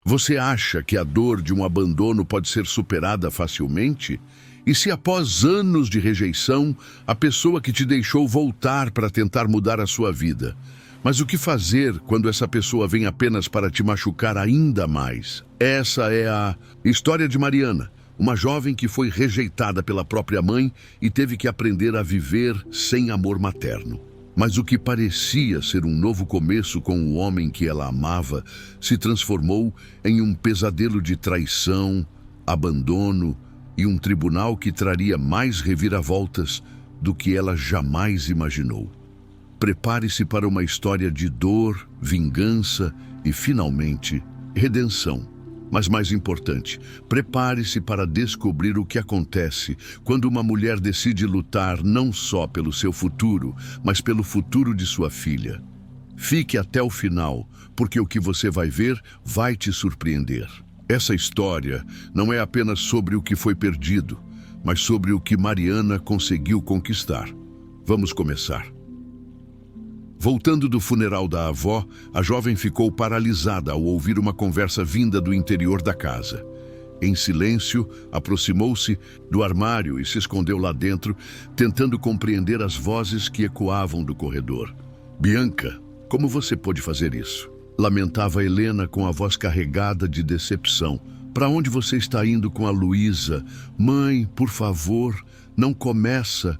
Você acha que a dor de um abandono pode ser superada facilmente? E se após anos de rejeição, a pessoa que te deixou voltar para tentar mudar a sua vida? Mas o que fazer quando essa pessoa vem apenas para te machucar ainda mais? Essa é a história de Mariana, uma jovem que foi rejeitada pela própria mãe e teve que aprender a viver sem amor materno. Mas o que parecia ser um novo começo com o homem que ela amava se transformou em um pesadelo de traição, abandono e um tribunal que traria mais reviravoltas do que ela jamais imaginou. Prepare-se para uma história de dor, vingança e, finalmente, redenção. Mas mais importante, prepare-se para descobrir o que acontece quando uma mulher decide lutar não só pelo seu futuro, mas pelo futuro de sua filha. Fique até o final, porque o que você vai ver vai te surpreender. Essa história não é apenas sobre o que foi perdido, mas sobre o que Mariana conseguiu conquistar. Vamos começar. Voltando do funeral da avó, a jovem ficou paralisada ao ouvir uma conversa vinda do interior da casa. Em silêncio, aproximou-se do armário e se escondeu lá dentro, tentando compreender as vozes que ecoavam do corredor. Bianca, como você pôde fazer isso? Lamentava Helena com a voz carregada de decepção. Para onde você está indo com a Luísa? Mãe, por favor, não começa.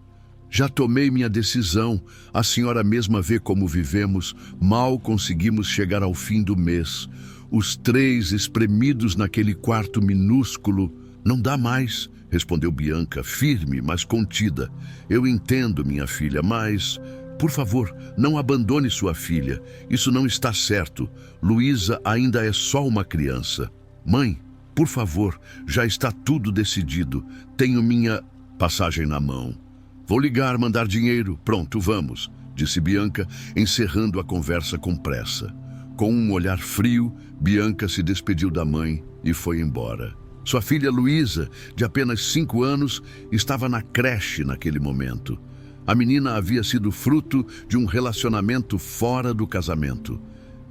Já tomei minha decisão. A senhora mesma vê como vivemos. Mal conseguimos chegar ao fim do mês. Os três espremidos naquele quarto minúsculo. Não dá mais, respondeu Bianca, firme, mas contida. Eu entendo, minha filha, mas, por favor, não abandone sua filha. Isso não está certo. Luísa ainda é só uma criança. Mãe, por favor, já está tudo decidido. Tenho minha passagem na mão. Vou ligar, mandar dinheiro. Pronto, vamos, disse Bianca, encerrando a conversa com pressa. Com um olhar frio, Bianca se despediu da mãe e foi embora. Sua filha Luísa, de apenas 5 anos, estava na creche naquele momento. A menina havia sido fruto de um relacionamento fora do casamento.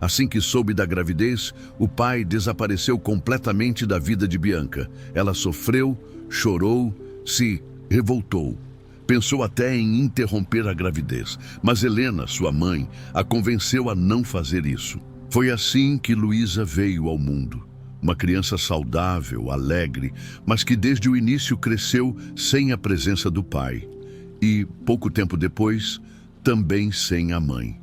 Assim que soube da gravidez, o pai desapareceu completamente da vida de Bianca. Ela sofreu, chorou, se revoltou. Pensou até em interromper a gravidez, mas Helena, sua mãe, a convenceu a não fazer isso. Foi assim que Luísa veio ao mundo. Uma criança saudável, alegre, mas que desde o início cresceu sem a presença do pai. E, pouco tempo depois, também sem a mãe.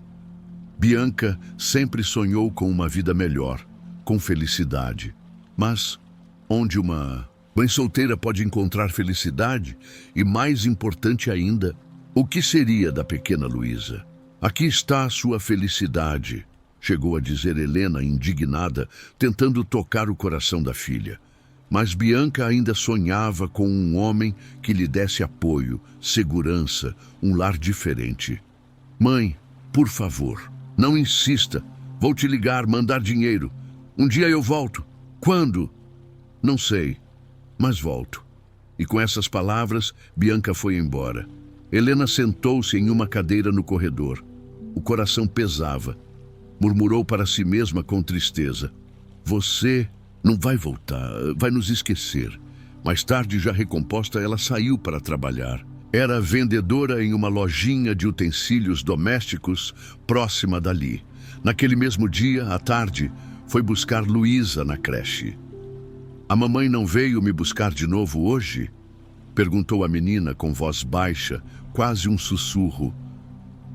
Bianca sempre sonhou com uma vida melhor, com felicidade. Mas onde uma mãe solteira pode encontrar felicidade? E mais importante ainda, o que seria da pequena Luísa? Aqui está a sua felicidade, chegou a dizer Helena, indignada, tentando tocar o coração da filha. Mas Bianca ainda sonhava com um homem que lhe desse apoio, segurança, um lar diferente. Mãe, por favor, não insista. Vou te ligar, mandar dinheiro. Um dia eu volto. Quando? Não sei, mas volto. E com essas palavras, Bianca foi embora. Helena sentou-se em uma cadeira no corredor. O coração pesava. Murmurou para si mesma com tristeza. Você não vai voltar, vai nos esquecer. Mais tarde, já recomposta, ela saiu para trabalhar. Era vendedora em uma lojinha de utensílios domésticos próxima dali. Naquele mesmo dia, à tarde, foi buscar Luísa na creche. A mamãe não veio me buscar de novo hoje? Perguntou a menina com voz baixa, quase um sussurro.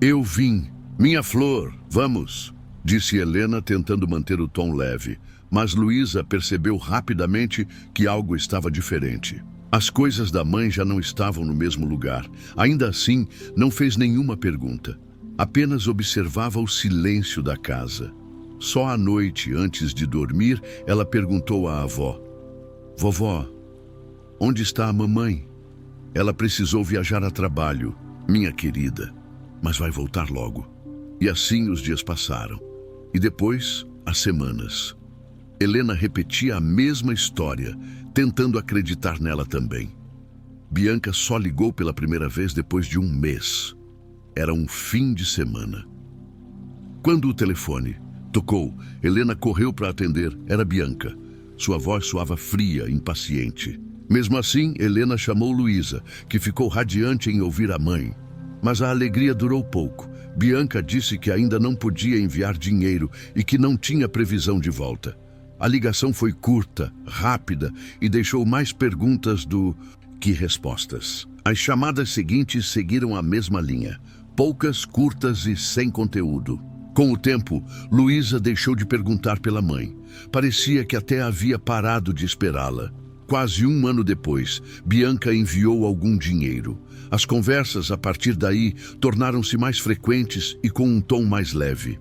Eu vim. Minha flor, vamos, disse Helena, tentando manter o tom leve. Mas Luísa percebeu rapidamente que algo estava diferente. As coisas da mãe já não estavam no mesmo lugar. Ainda assim, não fez nenhuma pergunta. Apenas observava o silêncio da casa. Só à noite, antes de dormir, ela perguntou à avó. Vovó, onde está a mamãe? Ela precisou viajar a trabalho, minha querida, mas vai voltar logo. E assim os dias passaram. E depois, as semanas. Helena repetia a mesma história, tentando acreditar nela também. Bianca só ligou pela primeira vez depois de um mês. Era um fim de semana. Quando o telefone Tocou. Helena correu para atender. Era Bianca. Sua voz soava fria, impaciente. Mesmo assim, Helena chamou Luísa, que ficou radiante em ouvir a mãe. Mas a alegria durou pouco. Bianca disse que ainda não podia enviar dinheiro e que não tinha previsão de volta. A ligação foi curta, rápida e deixou mais perguntas do que respostas. As chamadas seguintes seguiram a mesma linha, poucas, curtas e sem conteúdo. Com o tempo, Luísa deixou de perguntar pela mãe. Parecia que até havia parado de esperá-la. Quase um ano depois, Bianca enviou algum dinheiro. As conversas, a partir daí, tornaram-se mais frequentes e com um tom mais leve.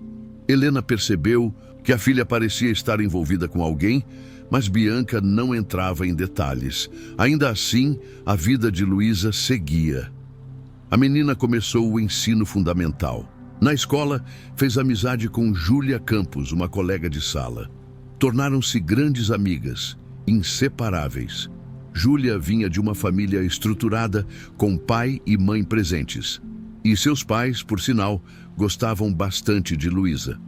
Helena percebeu que a filha parecia estar envolvida com alguém, mas Bianca não entrava em detalhes. Ainda assim, a vida de Luísa seguia. A menina começou o ensino fundamental. Na escola, fez amizade com Júlia Campos, uma colega de sala. Tornaram-se grandes amigas, inseparáveis. Júlia vinha de uma família estruturada, com pai e mãe presentes. E seus pais, por sinal, gostavam bastante de Luísa.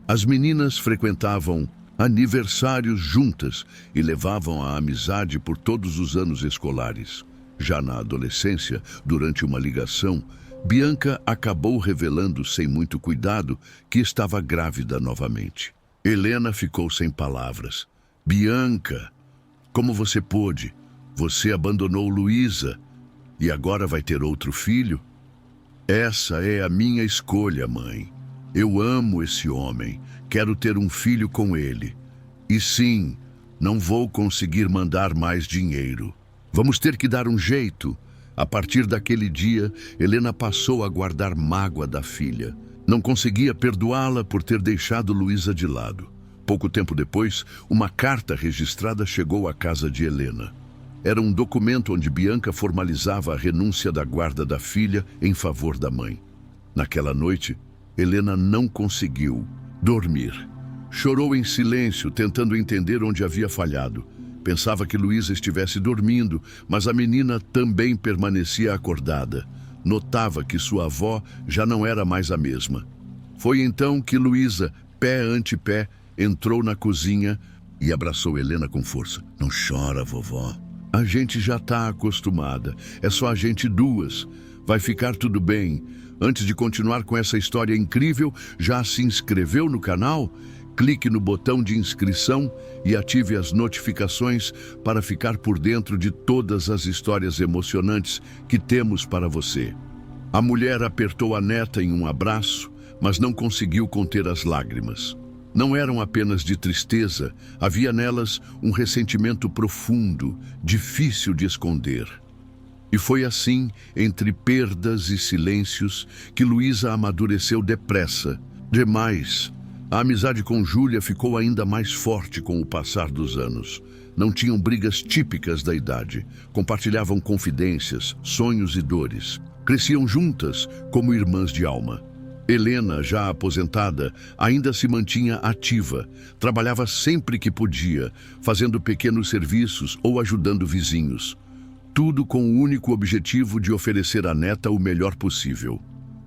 As meninas frequentavam aniversários juntas e levavam a amizade por todos os anos escolares. Já na adolescência, durante uma ligação, Bianca acabou revelando sem muito cuidado que estava grávida novamente. Helena ficou sem palavras. Bianca, como você pôde? Você abandonou Luísa e agora vai ter outro filho? Essa é a minha escolha, mãe. Eu amo esse homem, quero ter um filho com ele. E sim, não vou conseguir mandar mais dinheiro. Vamos ter que dar um jeito. A partir daquele dia, Helena passou a guardar mágoa da filha. Não conseguia perdoá-la por ter deixado Luísa de lado. Pouco tempo depois, uma carta registrada chegou à casa de Helena. Era um documento onde Bianca formalizava a renúncia da guarda da filha em favor da mãe. Naquela noite, Helena não conseguiu dormir. Chorou em silêncio, tentando entender onde havia falhado. Pensava que Luísa estivesse dormindo, mas a menina também permanecia acordada. Notava que sua avó já não era mais a mesma. Foi então que Luísa, pé ante pé, entrou na cozinha e abraçou Helena com força. Não chora, vovó. A gente já está acostumada. É só a gente duas. Vai ficar tudo bem. Antes de continuar com essa história incrível, já se inscreveu no canal? Clique no botão de inscrição e ative as notificações para ficar por dentro de todas as histórias emocionantes que temos para você. A mulher apertou a neta em um abraço, mas não conseguiu conter as lágrimas. Não eram apenas de tristeza, havia nelas um ressentimento profundo, difícil de esconder. E foi assim, entre perdas e silêncios, que Luísa amadureceu depressa, demais. A amizade com Júlia ficou ainda mais forte com o passar dos anos. Não tinham brigas típicas da idade, compartilhavam confidências, sonhos e dores. Cresciam juntas como irmãs de alma. Helena, já aposentada, ainda se mantinha ativa. Trabalhava sempre que podia, fazendo pequenos serviços ou ajudando vizinhos. Tudo com o único objetivo de oferecer à neta o melhor possível.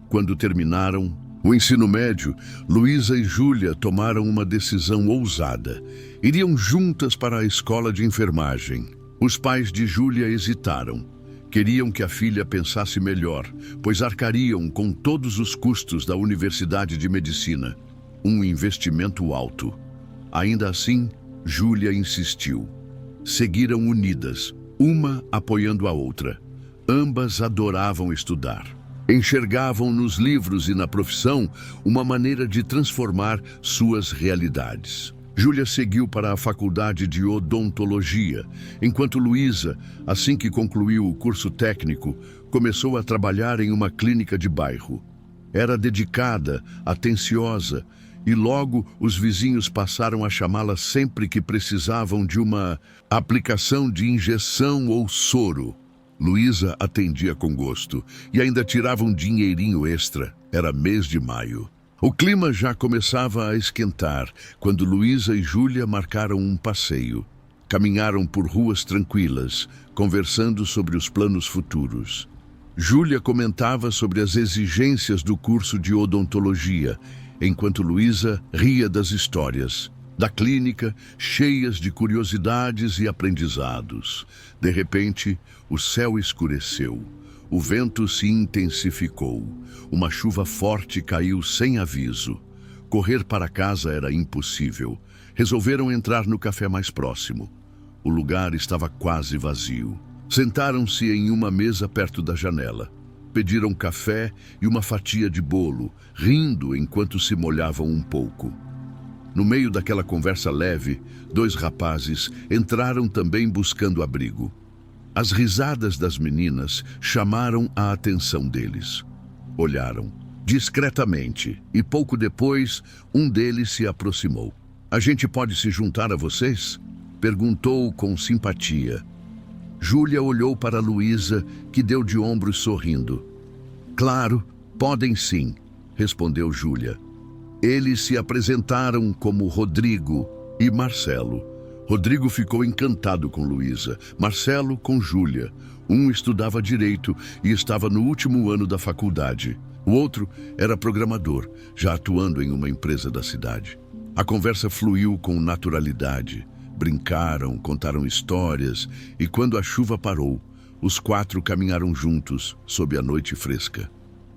Quando terminaram o ensino médio, Luísa e Júlia tomaram uma decisão ousada. Iriam juntas para a escola de enfermagem. Os pais de Júlia hesitaram. Queriam que a filha pensasse melhor, pois arcariam com todos os custos da Universidade de Medicina. Um investimento alto. Ainda assim, Júlia insistiu. Seguiram unidas, uma apoiando a outra. Ambas adoravam estudar. Enxergavam nos livros e na profissão uma maneira de transformar suas realidades. Júlia seguiu para a faculdade de odontologia, enquanto Luísa, assim que concluiu o curso técnico, começou a trabalhar em uma clínica de bairro. Era dedicada, atenciosa, e logo os vizinhos passaram a chamá-la sempre que precisavam de uma aplicação de injeção ou soro. Luísa atendia com gosto e ainda tirava um dinheirinho extra. Era mês de maio. O clima já começava a esquentar quando Luísa e Júlia marcaram um passeio. Caminharam por ruas tranquilas, conversando sobre os planos futuros. Júlia comentava sobre as exigências do curso de odontologia. enquanto Luísa ria das histórias da clínica, cheias de curiosidades e aprendizados. De repente, o céu escureceu. O vento se intensificou. Uma chuva forte caiu sem aviso. Correr para casa era impossível. Resolveram entrar no café mais próximo. O lugar estava quase vazio. Sentaram-se em uma mesa perto da janela. Pediram café e uma fatia de bolo, rindo enquanto se molhavam um pouco. No meio daquela conversa leve, 2 rapazes entraram também buscando abrigo. As risadas das meninas chamaram a atenção deles. Olharam discretamente e pouco depois um deles se aproximou. "A gente pode se juntar a vocês?" perguntou com simpatia. Júlia olhou para Luísa, que deu de ombros sorrindo. "Claro, podem sim", respondeu Júlia. Eles se apresentaram como Rodrigo e Marcelo. Rodrigo ficou encantado com Luísa, Marcelo com Júlia. Um estudava direito e estava no último ano da faculdade. O outro era programador, já atuando em uma empresa da cidade. A conversa fluiu com naturalidade. Brincaram, contaram histórias e quando a chuva parou, os 4 caminharam juntos sob a noite fresca.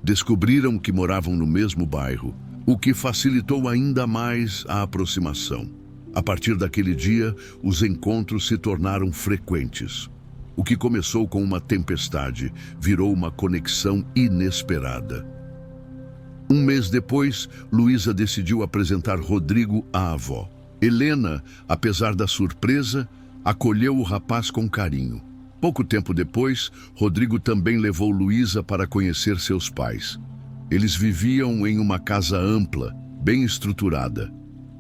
Descobriram que moravam no mesmo bairro, o que facilitou ainda mais a aproximação. A partir daquele dia, os encontros se tornaram frequentes. O que começou com uma tempestade virou uma conexão inesperada. Um mês depois, Luísa decidiu apresentar Rodrigo à avó. Helena, apesar da surpresa, acolheu o rapaz com carinho. Pouco tempo depois, Rodrigo também levou Luísa para conhecer seus pais. Eles viviam em uma casa ampla, bem estruturada.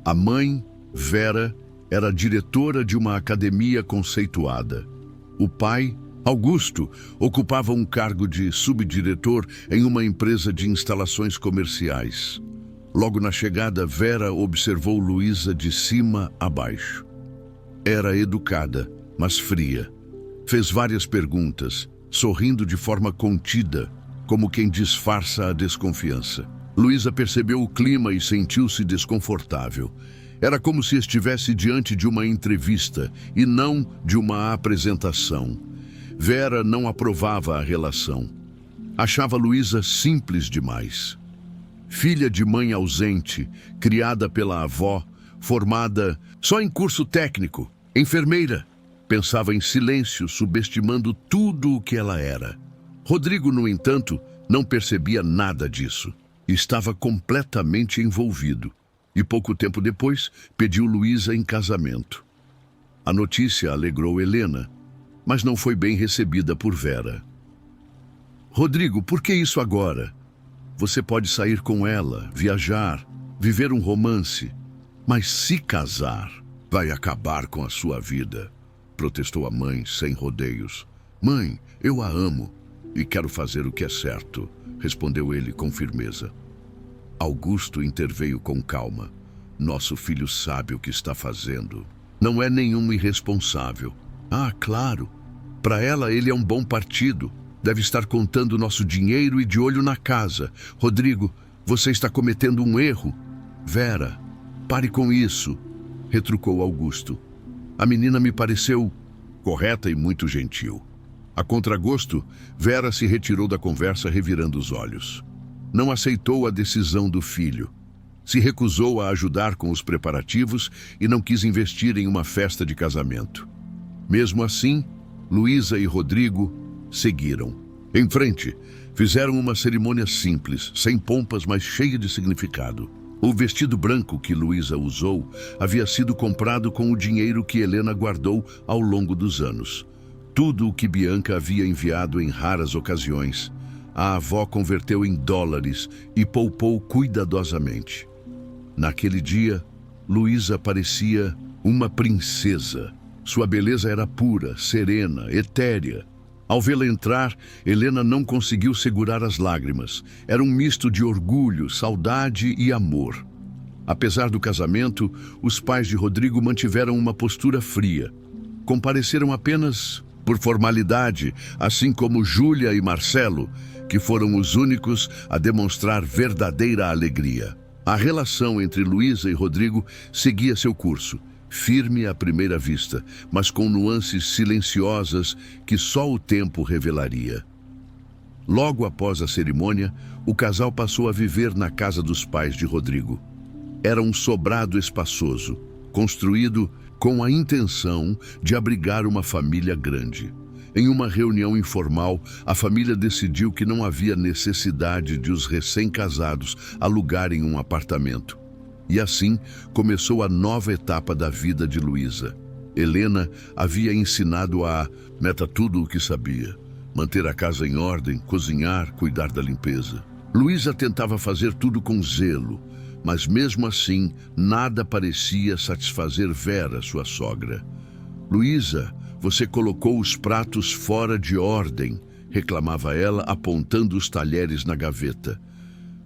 A mãe, Vera, era diretora de uma academia conceituada. O pai, Augusto, ocupava um cargo de subdiretor em uma empresa de instalações comerciais. Logo na chegada, Vera observou Luísa de cima a baixo. Era educada, mas fria. Fez várias perguntas, sorrindo de forma contida, como quem disfarça a desconfiança. Luísa percebeu o clima e sentiu-se desconfortável. Era como se estivesse diante de uma entrevista e não de uma apresentação. Vera não aprovava a relação. Achava Luísa simples demais. Filha de mãe ausente, criada pela avó, formada só em curso técnico, enfermeira, pensava em silêncio, subestimando tudo o que ela era. Rodrigo, no entanto, não percebia nada disso. Estava completamente envolvido. E pouco tempo depois, pediu Luísa em casamento. A notícia alegrou Helena, mas não foi bem recebida por Vera. "Rodrigo, por que isso agora? Você pode sair com ela, viajar, viver um romance, mas se casar, vai acabar com a sua vida", protestou a mãe sem rodeios. "Mãe, eu a amo e quero fazer o que é certo", respondeu ele com firmeza. Augusto interveio com calma. "Nosso filho sabe o que está fazendo. Não é nenhum irresponsável." "Ah, claro. Para ela ele é um bom partido. Deve estar contando nosso dinheiro e de olho na casa. Rodrigo, você está cometendo um erro." "Vera, pare com isso", retrucou Augusto. "A menina me pareceu correta e muito gentil." A contragosto, Vera se retirou da conversa revirando os olhos. Não aceitou a decisão do filho. Se recusou a ajudar com os preparativos e não quis investir em uma festa de casamento. Mesmo assim, Luísa e Rodrigo seguiram. Em frente, fizeram uma cerimônia simples, sem pompas, mas cheia de significado. O vestido branco que Luísa usou havia sido comprado com o dinheiro que Helena guardou ao longo dos anos. Tudo o que Bianca havia enviado em raras ocasiões, a avó converteu em dólares e poupou cuidadosamente. Naquele dia, Luísa parecia uma princesa. Sua beleza era pura, serena, etérea. Ao vê-la entrar, Helena não conseguiu segurar as lágrimas. Era um misto de orgulho, saudade e amor. Apesar do casamento, os pais de Rodrigo mantiveram uma postura fria. Compareceram apenas por formalidade, assim como Júlia e Marcelo, que foram os únicos a demonstrar verdadeira alegria. A relação entre Luísa e Rodrigo seguia seu curso, firme à primeira vista, mas com nuances silenciosas que só o tempo revelaria. Logo após a cerimônia, o casal passou a viver na casa dos pais de Rodrigo. Era um sobrado espaçoso, construído com a intenção de abrigar uma família grande. Em uma reunião informal, a família decidiu que não havia necessidade de os recém-casados alugarem um apartamento. E assim começou a nova etapa da vida de Luísa. Helena havia ensinado a meta tudo o que sabia, manter a casa em ordem, cozinhar, cuidar da limpeza. Luísa tentava fazer tudo com zelo, mas mesmo assim nada parecia satisfazer Vera, sua sogra. Luísa, você colocou os pratos fora de ordem, reclamava ela, apontando os talheres na gaveta.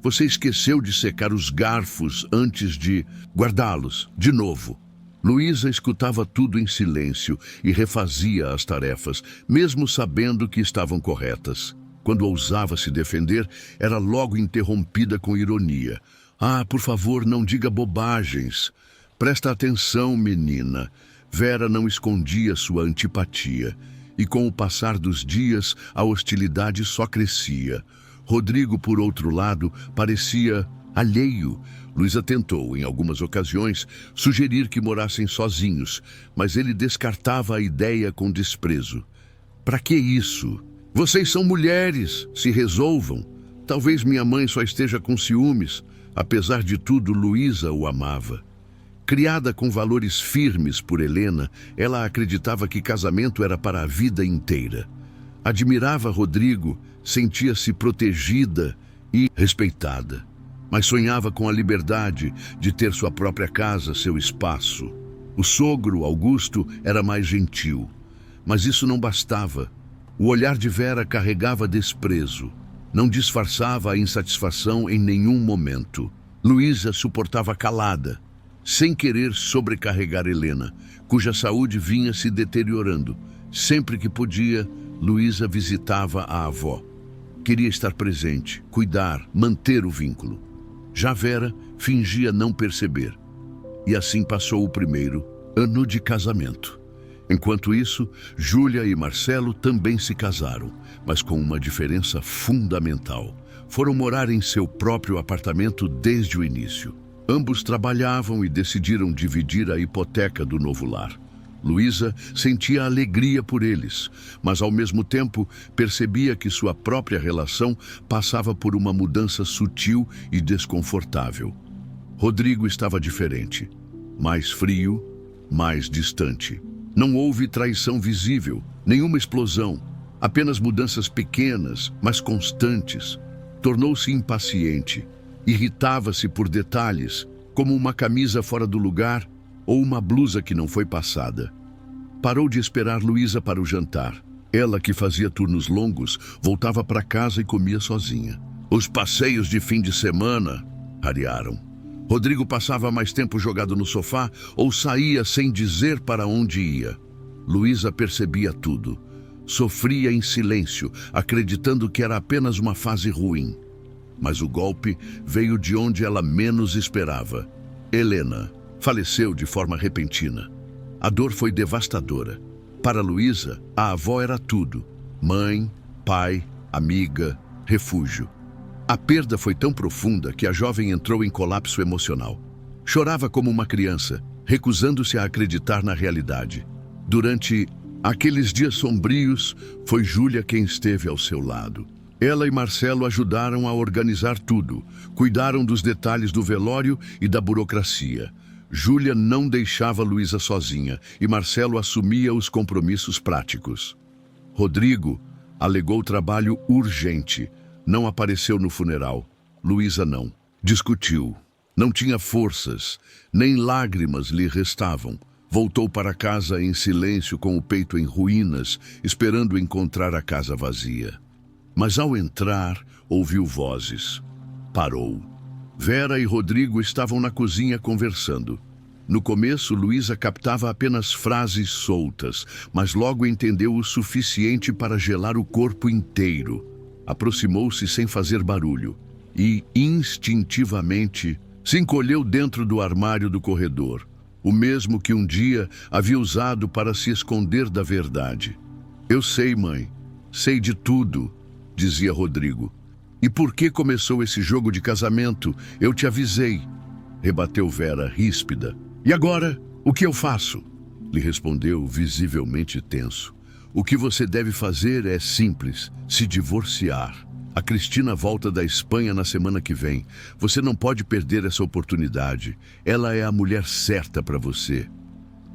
Você esqueceu de secar os garfos antes de guardá-los, de novo. Luísa escutava tudo em silêncio e refazia as tarefas, mesmo sabendo que estavam corretas. Quando ousava se defender, era logo interrompida com ironia. Ah, por favor, não diga bobagens. Presta atenção, menina. Vera não escondia sua antipatia, e com o passar dos dias, a hostilidade só crescia. Rodrigo, por outro lado, parecia alheio. Luísa tentou, em algumas ocasiões, sugerir que morassem sozinhos, mas ele descartava a ideia com desprezo. Para que isso? Vocês são mulheres, se resolvam. Talvez minha mãe só esteja com ciúmes. Apesar de tudo, Luísa o amava. Criada com valores firmes por Helena, ela acreditava que casamento era para a vida inteira. Admirava Rodrigo, sentia-se protegida e respeitada, mas sonhava com a liberdade de ter sua própria casa, seu espaço. O sogro, Augusto, era mais gentil, mas isso não bastava. O olhar de Vera carregava desprezo. Não disfarçava a insatisfação em nenhum momento. Luísa suportava calada, sem querer sobrecarregar Helena, cuja saúde vinha se deteriorando. Sempre que podia, Luísa visitava a avó. Queria estar presente, cuidar, manter o vínculo. Já Vera fingia não perceber. E assim passou o primeiro ano de casamento. Enquanto isso, Júlia e Marcelo também se casaram, mas com uma diferença fundamental. Foram morar em seu próprio apartamento desde o início. Ambos trabalhavam e decidiram dividir a hipoteca do novo lar. Luísa sentia alegria por eles, mas ao mesmo tempo percebia que sua própria relação passava por uma mudança sutil e desconfortável. Rodrigo estava diferente, mais frio, mais distante. Não houve traição visível, nenhuma explosão, apenas mudanças pequenas, mas constantes. Tornou-se impaciente. Irritava-se por detalhes, como uma camisa fora do lugar ou uma blusa que não foi passada. Parou de esperar Luísa para o jantar. Ela, que fazia turnos longos, voltava para casa e comia sozinha. Os passeios de fim de semana rarearam. Rodrigo passava mais tempo jogado no sofá ou saía sem dizer para onde ia. Luísa percebia tudo. Sofria em silêncio, acreditando que era apenas uma fase ruim. Mas o golpe veio de onde ela menos esperava. Helena faleceu de forma repentina. A dor foi devastadora. Para Luísa, a avó era tudo: mãe, pai, amiga, refúgio. A perda foi tão profunda que a jovem entrou em colapso emocional. Chorava como uma criança, recusando-se a acreditar na realidade. Durante aqueles dias sombrios, foi Júlia quem esteve ao seu lado. Ela e Marcelo ajudaram a organizar tudo, cuidaram dos detalhes do velório e da burocracia. Júlia não deixava Luísa sozinha e Marcelo assumia os compromissos práticos. Rodrigo alegou trabalho urgente. Não apareceu no funeral. Luísa não. Discutiu. Não tinha forças, nem lágrimas lhe restavam. Voltou para casa em silêncio, com o peito em ruínas, esperando encontrar a casa vazia. Mas ao entrar, ouviu vozes. Parou. Vera e Rodrigo estavam na cozinha conversando. No começo, Luísa captava apenas frases soltas, mas logo entendeu o suficiente para gelar o corpo inteiro. Aproximou-se sem fazer barulho e, instintivamente, Se encolheu dentro do armário do corredor, o mesmo que um dia havia usado para se esconder da verdade. Eu sei, mãe, sei de tudo, dizia Rodrigo. E por que começou esse jogo de casamento? Eu te avisei, rebateu Vera, ríspida. E agora, o que eu faço? Lhe respondeu, visivelmente tenso. O que você deve fazer é simples, se divorciar. A Cristina volta da Espanha na semana que vem. Você não pode perder essa oportunidade. Ela é a mulher certa para você.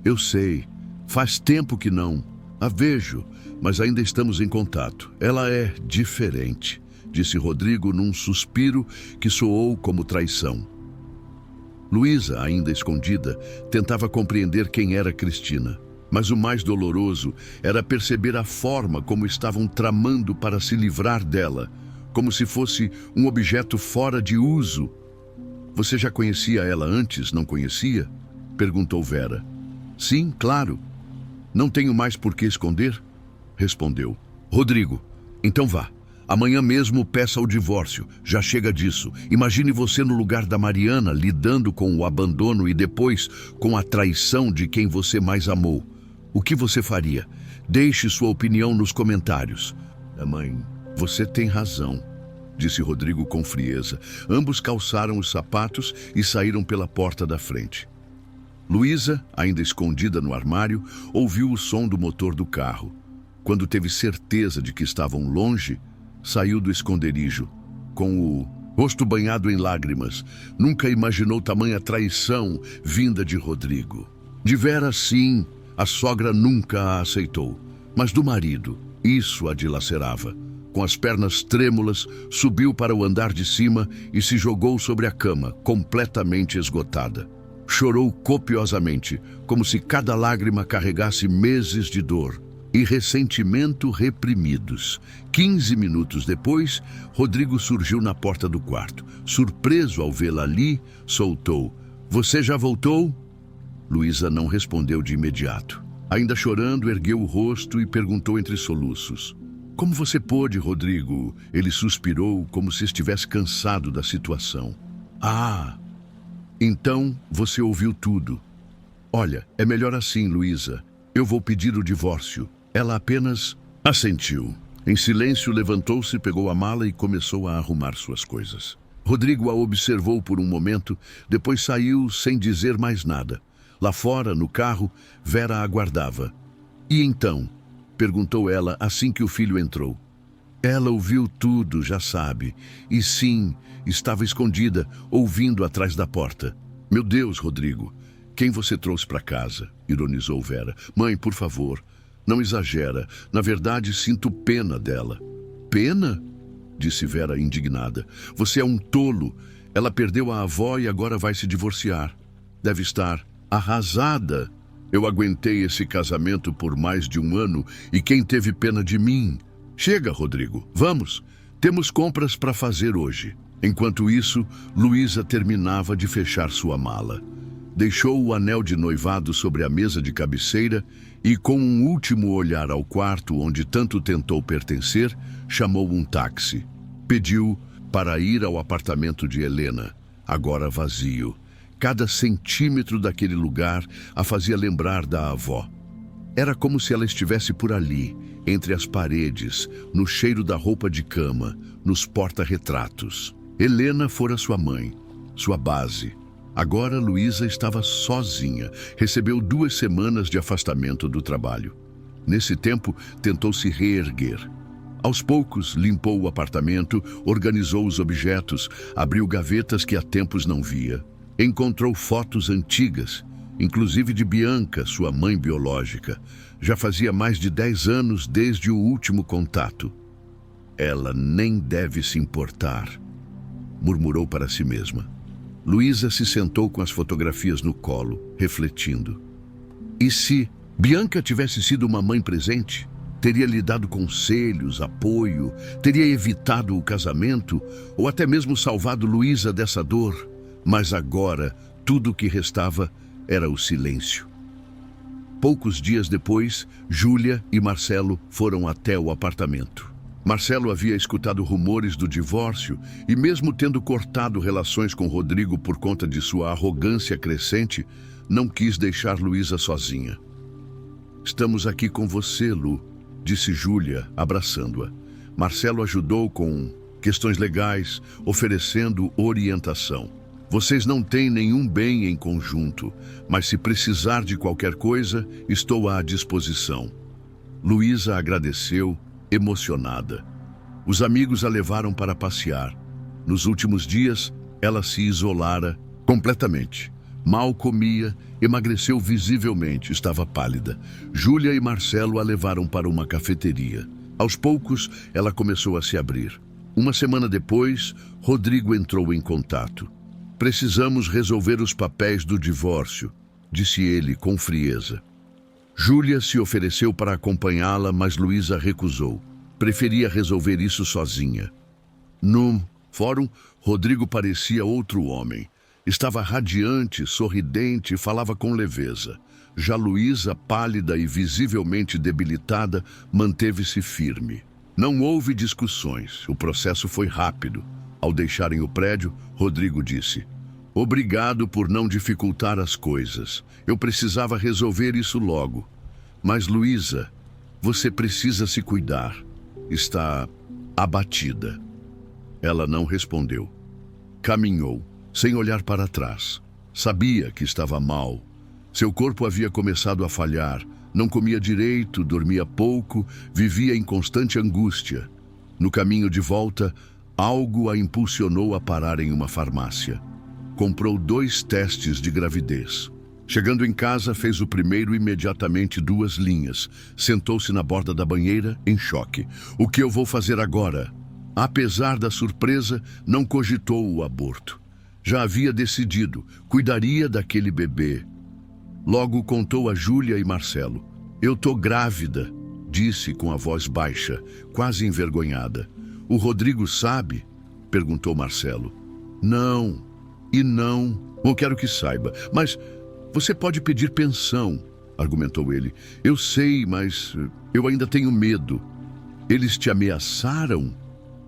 Eu sei, faz tempo que não a vejo, mas ainda estamos em contato. Ela é diferente, disse Rodrigo num suspiro que soou como traição. Luísa, ainda escondida, tentava compreender quem era Cristina. Mas o mais doloroso era perceber a forma como estavam tramando para se livrar dela, como se fosse um objeto fora de uso. Você já conhecia ela antes, não conhecia? Perguntou Vera. Sim, claro. Não tenho mais por que esconder? Respondeu. Rodrigo, então vá. Amanhã mesmo peça o divórcio. Já chega disso. Imagine você no lugar da Mariana, lidando com o abandono e depois com a traição de quem você mais amou. O que você faria? Deixe sua opinião nos comentários. Mãe, você tem razão, disse Rodrigo com frieza. Ambos calçaram os sapatos e saíram pela porta da frente. Luísa, ainda escondida no armário, ouviu o som do motor do carro. Quando teve certeza de que estavam longe, saiu do esconderijo, com o rosto banhado em lágrimas. Nunca imaginou tamanha traição vinda de Rodrigo. De Vera, sim, a sogra nunca a aceitou. Mas do marido, isso a dilacerava. Com as pernas trêmulas, subiu para o andar de cima e se jogou sobre a cama, completamente esgotada. Chorou copiosamente, como se cada lágrima carregasse meses de dor e ressentimento reprimidos. 15 minutos depois, Rodrigo surgiu na porta do quarto. Surpreso ao vê-la ali, soltou. Você já voltou? Luísa não respondeu de imediato. Ainda chorando, ergueu o rosto e perguntou entre soluços. Como você pôde, Rodrigo? Ele suspirou como se estivesse cansado da situação. Ah, então você ouviu tudo. Olha, é melhor assim, Luísa. Eu vou pedir o divórcio. Ela apenas assentiu. Em silêncio, levantou-se, pegou a mala e começou a arrumar suas coisas. Rodrigo a observou por um momento, depois saiu sem dizer mais nada. Lá fora, no carro, Vera aguardava. E então? Perguntou ela assim que o filho entrou. Ela ouviu tudo, já sabe. E sim, estava escondida, ouvindo atrás da porta. Meu Deus, Rodrigo, quem você trouxe para casa? Ironizou Vera. Mãe, por favor, não exagera. Na verdade, sinto pena dela. Pena? Disse Vera indignada. Você é um tolo. Ela perdeu a avó e agora vai se divorciar. Deve estar arrasada. Eu aguentei esse casamento por mais de um ano e quem teve pena de mim? Chega, Rodrigo, vamos. Temos compras para fazer hoje. Enquanto isso, Luísa terminava de fechar sua mala. Deixou o anel de noivado sobre a mesa de cabeceira e, com um último olhar ao quarto onde tanto tentou pertencer, chamou um táxi. Pediu para ir ao apartamento de Helena, agora vazio. Cada centímetro daquele lugar a fazia lembrar da avó. Era como se ela estivesse por ali, entre as paredes, no cheiro da roupa de cama, nos porta-retratos. Helena fora sua mãe, sua base. Agora Luísa estava sozinha, recebeu 2 semanas de afastamento do trabalho. Nesse tempo, tentou se reerguer. Aos poucos, limpou o apartamento, organizou os objetos, abriu gavetas que há tempos não via. Encontrou fotos antigas, inclusive de Bianca, sua mãe biológica. Já fazia mais de 10 anos desde o último contato. Ela nem deve se importar, murmurou para si mesma. Luísa se sentou com as fotografias no colo, refletindo. E se Bianca tivesse sido uma mãe presente? Teria lhe dado conselhos, apoio, teria evitado o casamento ou até mesmo salvado Luísa dessa dor. Mas agora, tudo o que restava era o silêncio. Poucos dias depois, Júlia e Marcelo foram até o apartamento. Marcelo havia escutado rumores do divórcio e, mesmo tendo cortado relações com Rodrigo por conta de sua arrogância crescente, não quis deixar Luísa sozinha. "Estamos aqui com você, Lu", disse Júlia, abraçando-a. Marcelo ajudou com questões legais, oferecendo orientação. "Vocês não têm nenhum bem em conjunto, mas se precisar de qualquer coisa, estou à disposição." Luísa agradeceu, emocionada. Os amigos a levaram para passear. Nos últimos dias, ela se isolara completamente. Mal comia, emagreceu visivelmente, estava pálida. Júlia e Marcelo a levaram para uma cafeteria. Aos poucos, ela começou a se abrir. Uma semana depois, Rodrigo entrou em contato. "Precisamos resolver os papéis do divórcio", disse ele com frieza. Júlia se ofereceu para acompanhá-la, mas Luísa recusou. Preferia resolver isso sozinha. No fórum, Rodrigo parecia outro homem. Estava radiante, sorridente e falava com leveza. Já Luísa, pálida e visivelmente debilitada, manteve-se firme. Não houve discussões, o processo foi rápido. Ao deixarem o prédio, Rodrigo disse: "Obrigado por não dificultar as coisas. Eu precisava resolver isso logo. Mas, Luísa, você precisa se cuidar. Está abatida." Ela não respondeu. Caminhou, sem olhar para trás. Sabia que estava mal. Seu corpo havia começado a falhar. Não comia direito, dormia pouco, vivia em constante angústia. No caminho de volta, algo a impulsionou a parar em uma farmácia. Comprou 2 testes de gravidez. Chegando em casa, fez o primeiro imediatamente 2 linhas. Sentou-se na borda da banheira, em choque. "O que eu vou fazer agora?" Apesar da surpresa, não cogitou o aborto. Já havia decidido, cuidaria daquele bebê. Logo contou a Júlia e Marcelo. "Eu tô grávida", disse com a voz baixa, quase envergonhada. "O Rodrigo sabe?" perguntou Marcelo. "Não, e não. Não quero que saiba, mas você pode pedir pensão", argumentou ele. "Eu sei, mas eu ainda tenho medo." "Eles te ameaçaram?"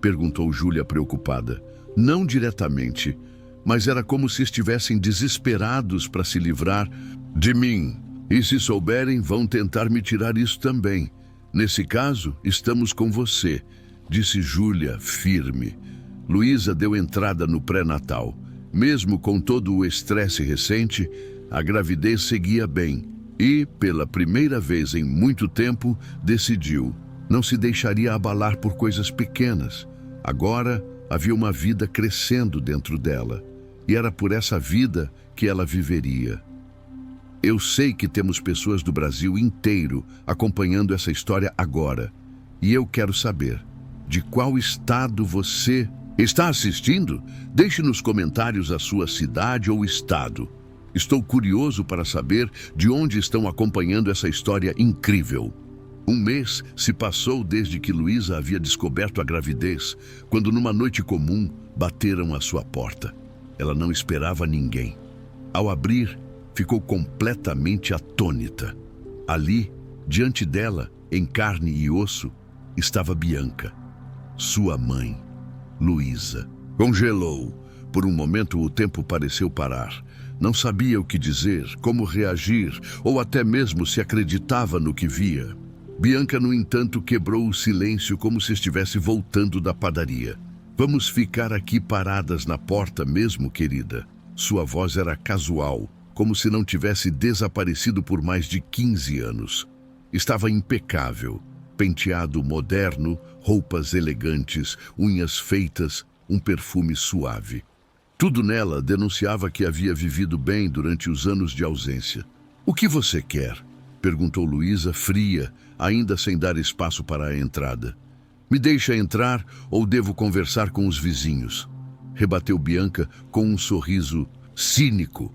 perguntou Júlia preocupada. "Não diretamente, mas era como se estivessem desesperados para se livrar de mim. E se souberem, vão tentar me tirar isso também. Nesse caso, estamos com você", disse Júlia, firme. Luísa deu entrada no pré-natal. Mesmo com todo o estresse recente, a gravidez seguia bem e, pela primeira vez em muito tempo, decidiu. Não se deixaria abalar por coisas pequenas. Agora havia uma vida crescendo dentro dela. E era por essa vida que ela viveria. Eu sei que temos pessoas do Brasil inteiro acompanhando essa história agora. E eu quero saber, de qual estado você está assistindo? Deixe nos comentários a sua cidade ou estado. Estou curioso para saber de onde estão acompanhando essa história incrível. 1 mês se passou desde que Luísa havia descoberto a gravidez, quando numa noite comum bateram à sua porta. Ela não esperava ninguém. Ao abrir, ficou completamente atônita. Ali, diante dela, em carne e osso, estava Bianca, sua mãe, Luísa. Congelou. Por um momento o tempo pareceu parar. Não sabia o que dizer, como reagir, ou até mesmo se acreditava no que via. Bianca, no entanto, quebrou o silêncio como se estivesse voltando da padaria. "Vamos ficar aqui paradas na porta mesmo, querida?" Sua voz era casual, como se não tivesse desaparecido por mais de 15 anos. Estava impecável, penteado moderno, roupas elegantes, unhas feitas, um perfume suave. Tudo nela denunciava que havia vivido bem durante os anos de ausência. "O que você quer?" perguntou Luísa, fria, ainda sem dar espaço para a entrada. "Me deixa entrar ou devo conversar com os vizinhos?" rebateu Bianca com um sorriso cínico.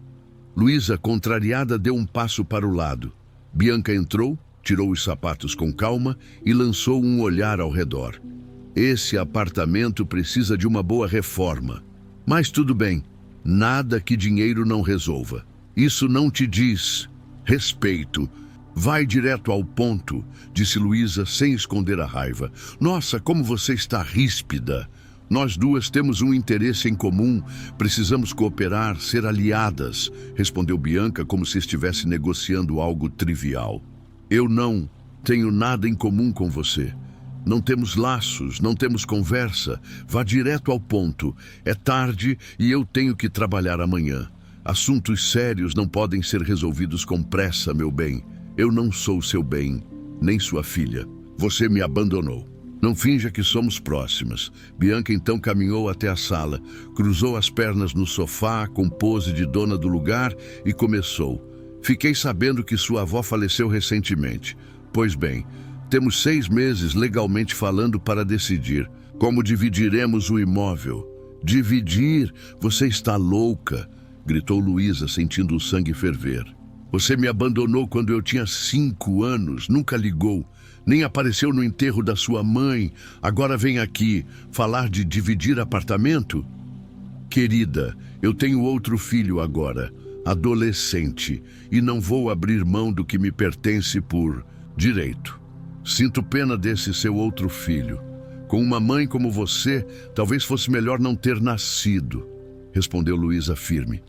Luísa, contrariada, deu um passo para o lado. Bianca entrou, tirou os sapatos com calma e lançou um olhar ao redor. "Esse apartamento precisa de uma boa reforma. Mas tudo bem, nada que dinheiro não resolva. Isso não te diz respeito. Vai direto ao ponto, disse Luísa sem esconder a raiva. Nossa, como você está ríspida. Nós duas temos um interesse em comum, precisamos cooperar, ser aliadas, respondeu Bianca como se estivesse negociando algo trivial. Eu não tenho nada em comum com você. Não temos laços, não temos conversa. Vá direto ao ponto. É tarde e eu tenho que trabalhar amanhã. Assuntos sérios não podem ser resolvidos com pressa, meu bem. Eu não sou seu bem, nem sua filha. Você me abandonou. Não finja que somos próximas. Bianca então caminhou até a sala, cruzou as pernas no sofá com pose de dona do lugar e começou. Fiquei sabendo que sua avó faleceu recentemente. Pois bem, temos 6 meses legalmente falando para decidir como dividiremos o imóvel. Dividir? Você está louca, gritou Luísa, sentindo o sangue ferver. Você me abandonou quando eu tinha 5 anos, nunca ligou, nem apareceu no enterro da sua mãe. Agora vem aqui falar de dividir apartamento? Querida, eu tenho outro filho agora, adolescente, e não vou abrir mão do que me pertence por direito. Sinto pena desse seu outro filho. Com uma mãe como você, talvez fosse melhor não ter nascido, respondeu Luísa firme.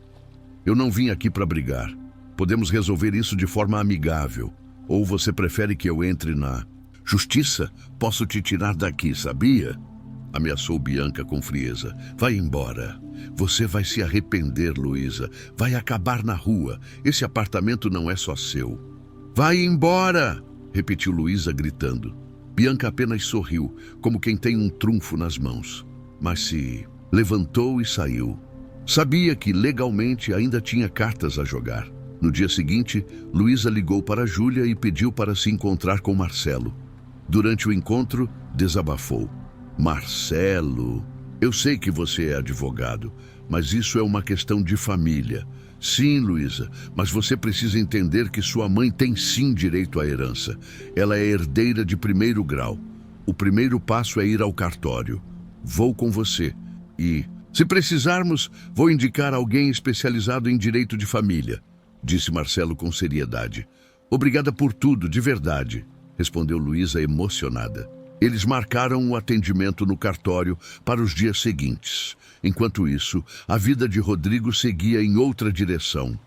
Eu não vim aqui para brigar. Podemos resolver isso de forma amigável. Ou você prefere que eu entre na justiça? Posso te tirar daqui, sabia? Ameaçou Bianca com frieza. Vai embora. Você vai se arrepender, Luísa. Vai acabar na rua. Esse apartamento não é só seu. Vai embora! Repetiu Luísa gritando. Bianca apenas sorriu, como quem tem um trunfo nas mãos. Mas se levantou e saiu. Sabia que legalmente ainda tinha cartas a jogar. No dia seguinte, Luísa ligou para Júlia e pediu para se encontrar com Marcelo. Durante o encontro, desabafou. Marcelo, eu sei que você é advogado, mas isso é uma questão de família. Sim, Luísa, mas você precisa entender que sua mãe tem sim direito à herança. Ela é herdeira de 1º grau. O primeiro passo é ir ao cartório. Vou com você e, se precisarmos, vou indicar alguém especializado em direito de família, disse Marcelo com seriedade. Obrigada por tudo, de verdade, respondeu Luísa emocionada. Eles marcaram o atendimento no cartório para os dias seguintes. Enquanto isso, a vida de Rodrigo seguia em outra direção.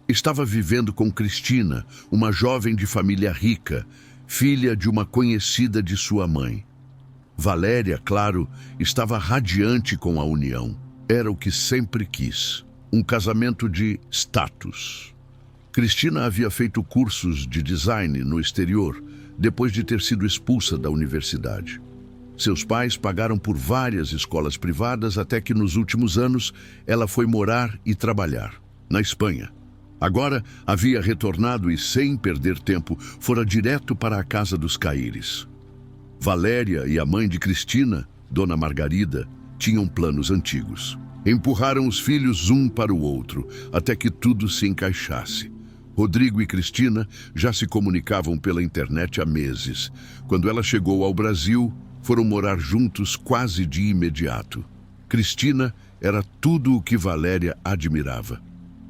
Estava vivendo com Cristina, uma jovem de família rica, filha de uma conhecida de sua mãe. Valéria, claro, estava radiante com a união. Era o que sempre quis. Um casamento de status. Cristina havia feito cursos de design no exterior, depois de ter sido expulsa da universidade. Seus pais pagaram por várias escolas privadas até que nos últimos anos ela foi morar e trabalhar na Espanha. Agora havia retornado e, sem perder tempo, fora direto para a casa dos Caíres. Valéria e a mãe de Cristina, Dona Margarida, tinham planos antigos. Empurraram os filhos um para o outro, até que tudo se encaixasse. Rodrigo e Cristina já se comunicavam pela internet há meses. Quando ela chegou ao Brasil, foram morar juntos quase de imediato. Cristina era tudo o que Valéria admirava.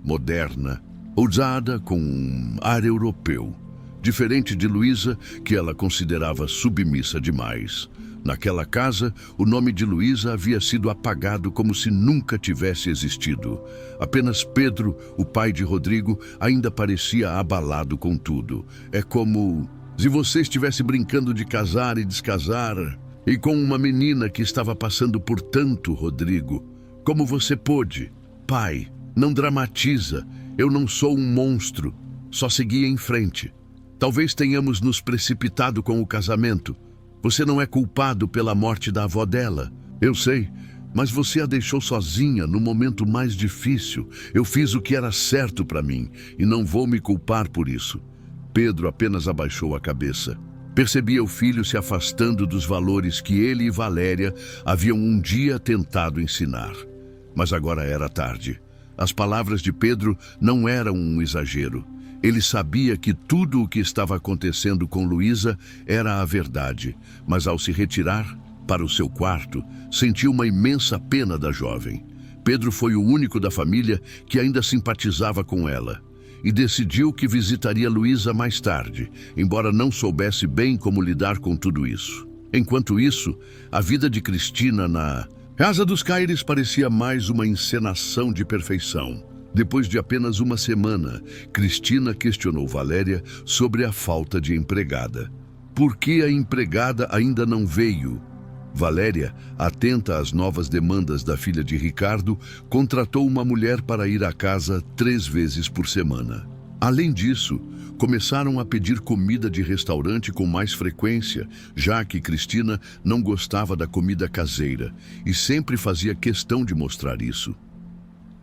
Moderna, ousada, com um ar europeu. Diferente de Luísa, que ela considerava submissa demais. Naquela casa, o nome de Luísa havia sido apagado como se nunca tivesse existido. Apenas Pedro, o pai de Rodrigo, ainda parecia abalado com tudo. É como se você estivesse brincando de casar e descasar, e com uma menina que estava passando por tanto, Rodrigo. Como você pôde? Pai, não dramatiza. Eu não sou um monstro. Só seguia em frente. Talvez tenhamos nos precipitado com o casamento. Você não é culpado pela morte da avó dela. Eu sei, mas você a deixou sozinha no momento mais difícil. Eu fiz o que era certo para mim e não vou me culpar por isso. Pedro apenas abaixou a cabeça. Percebia o filho se afastando dos valores que ele e Valéria haviam um dia tentado ensinar. Mas agora era tarde. As palavras de Pedro não eram um exagero. Ele sabia que tudo o que estava acontecendo com Luísa era a verdade, mas ao se retirar para o seu quarto, sentiu uma imensa pena da jovem. Pedro foi o único da família que ainda simpatizava com ela. e decidiu que visitaria Luísa mais tarde, embora não soubesse bem como lidar com tudo isso. Enquanto isso, a vida de Cristina na Casa dos Caires parecia mais uma encenação de perfeição. Depois de apenas uma semana, Cristina questionou Valéria sobre a falta de empregada. Por que a empregada ainda não veio? Valéria, atenta às novas demandas da filha de Ricardo, contratou uma mulher para ir à casa 3 vezes por semana. Além disso, começaram a pedir comida de restaurante com mais frequência, já que Cristina não gostava da comida caseira e sempre fazia questão de mostrar isso.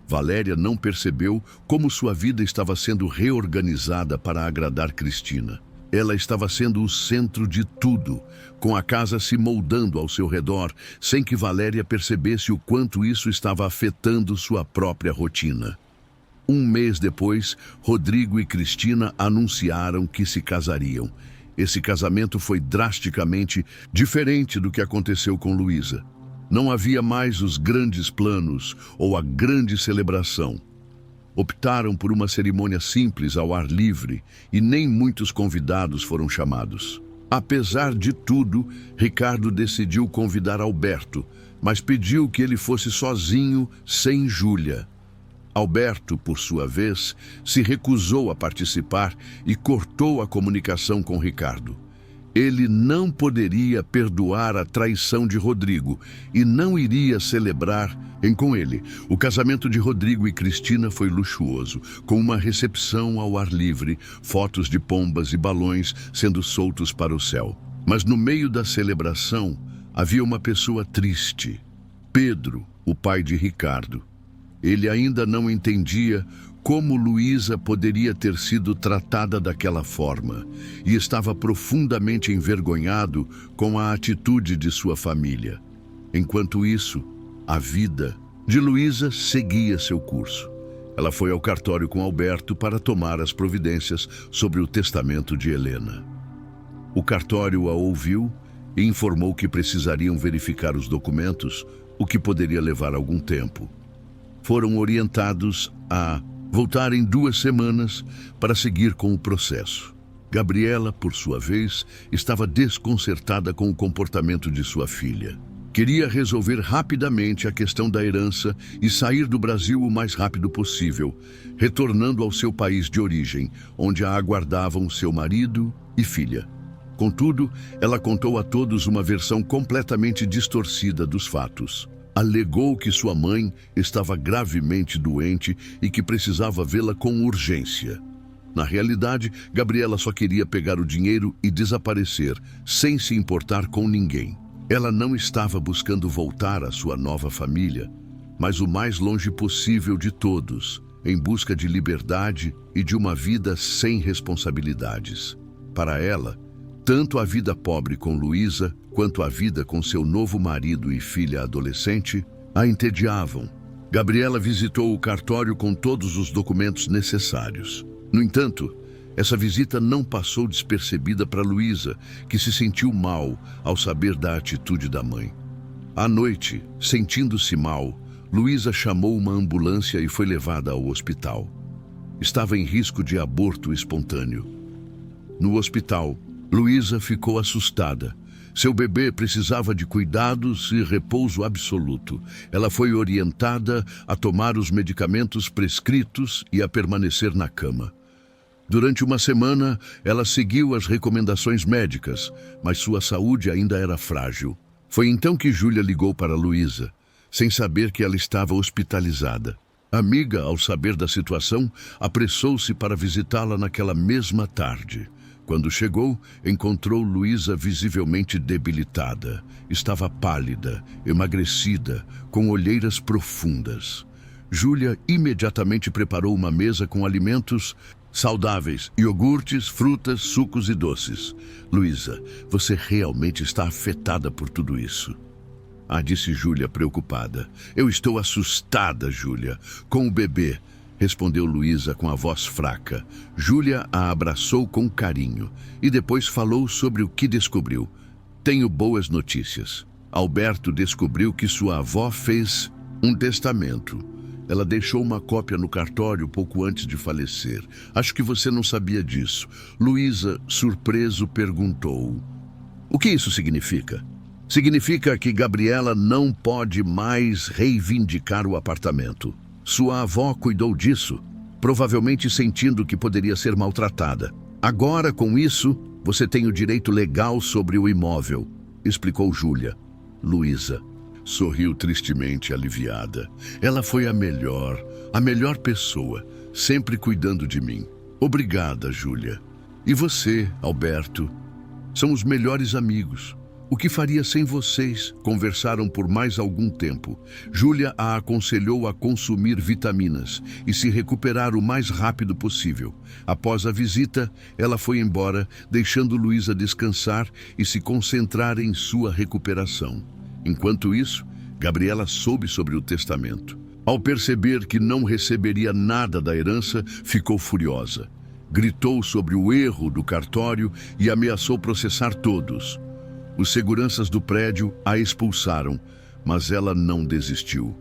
Valéria não percebeu como sua vida estava sendo reorganizada para agradar Cristina. Ela estava sendo o centro de tudo, com a casa se moldando ao seu redor, sem que Valéria percebesse o quanto isso estava afetando sua própria rotina. Um mês depois, Rodrigo e Cristina anunciaram que se casariam. Esse casamento foi drasticamente diferente do que aconteceu com Luísa. Não havia mais os grandes planos ou a grande celebração. Optaram por uma cerimônia simples ao ar livre e nem muitos convidados foram chamados. Apesar de tudo, Ricardo decidiu convidar Alberto, mas pediu que ele fosse sozinho, sem Júlia. Alberto, por sua vez, se recusou a participar e cortou a comunicação com Ricardo. Ele não poderia perdoar a traição de Rodrigo e não iria celebrar com ele. O casamento de Rodrigo e Cristina foi luxuoso, com uma recepção ao ar livre, fotos de pombas e balões sendo soltos para o céu. Mas no meio da celebração havia uma pessoa triste: Pedro, o pai de Ricardo. Ele ainda não entendia como Luísa poderia ter sido tratada daquela forma e estava profundamente envergonhado com a atitude de sua família. Enquanto isso, a vida de Luísa seguia seu curso. Ela foi ao cartório com Alberto para tomar as providências sobre o testamento de Helena. O cartório a ouviu e informou que precisariam verificar os documentos, o que poderia levar algum tempo. Foram orientados a voltar em 2 semanas para seguir com o processo. Gabriela, por sua vez, estava desconcertada com o comportamento de sua filha. Queria resolver rapidamente a questão da herança e sair do Brasil o mais rápido possível, retornando ao seu país de origem, onde a aguardavam seu marido e filha. Contudo, ela contou a todos uma versão completamente distorcida dos fatos. Alegou que sua mãe estava gravemente doente e que precisava vê-la com urgência. Na realidade, Gabriela só queria pegar o dinheiro e desaparecer, sem se importar com ninguém. Ela não estava buscando voltar à sua nova família, mas o mais longe possível de todos, em busca de liberdade e de uma vida sem responsabilidades. Para ela, tanto a vida pobre com Luísa, quanto a vida com seu novo marido e filha adolescente, a entediavam. Gabriela visitou o cartório com todos os documentos necessários. No entanto, essa visita não passou despercebida para Luísa, que se sentiu mal ao saber da atitude da mãe. À noite, sentindo-se mal, Luísa chamou uma ambulância e foi levada ao hospital. Estava em risco de aborto espontâneo. No hospital, Luísa ficou assustada. Seu bebê precisava de cuidados e repouso absoluto. Ela foi orientada a tomar os medicamentos prescritos e a permanecer na cama. Durante uma semana, ela seguiu as recomendações médicas, mas sua saúde ainda era frágil. Foi então que Júlia ligou para Luísa, sem saber que ela estava hospitalizada. A amiga, ao saber da situação, apressou-se para visitá-la naquela mesma tarde. Quando chegou, encontrou Luísa visivelmente debilitada. Estava pálida, emagrecida, com olheiras profundas. Júlia imediatamente preparou uma mesa com alimentos saudáveis, iogurtes, frutas, sucos e doces. Luísa, você realmente está afetada por tudo isso. Disse Júlia preocupada. Eu estou assustada, Júlia, com o bebê, respondeu Luísa com a voz fraca. Júlia a abraçou com carinho e depois falou sobre o que descobriu. Tenho boas notícias. Alberto descobriu que sua avó fez um testamento. Ela deixou uma cópia no cartório pouco antes de falecer. Acho que você não sabia disso. Luísa, surpreso, perguntou: o que isso significa? Significa que Gabriela não pode mais reivindicar o apartamento. Sua avó cuidou disso, provavelmente sentindo que poderia ser maltratada. Agora, com isso, você tem o direito legal sobre o imóvel, explicou Júlia. Luísa sorriu tristemente aliviada. Ela foi a melhor pessoa, sempre cuidando de mim. Obrigada, Júlia. E você, Alberto? São os melhores amigos. O que faria sem vocês? Conversaram por mais algum tempo. Júlia a aconselhou a consumir vitaminas e se recuperar o mais rápido possível. Após a visita, ela foi embora, deixando Luísa descansar e se concentrar em sua recuperação. Enquanto isso, Gabriela soube sobre o testamento. Ao perceber que não receberia nada da herança, ficou furiosa. Gritou sobre o erro do cartório e ameaçou processar todos. Os seguranças do prédio a expulsaram, mas ela não desistiu.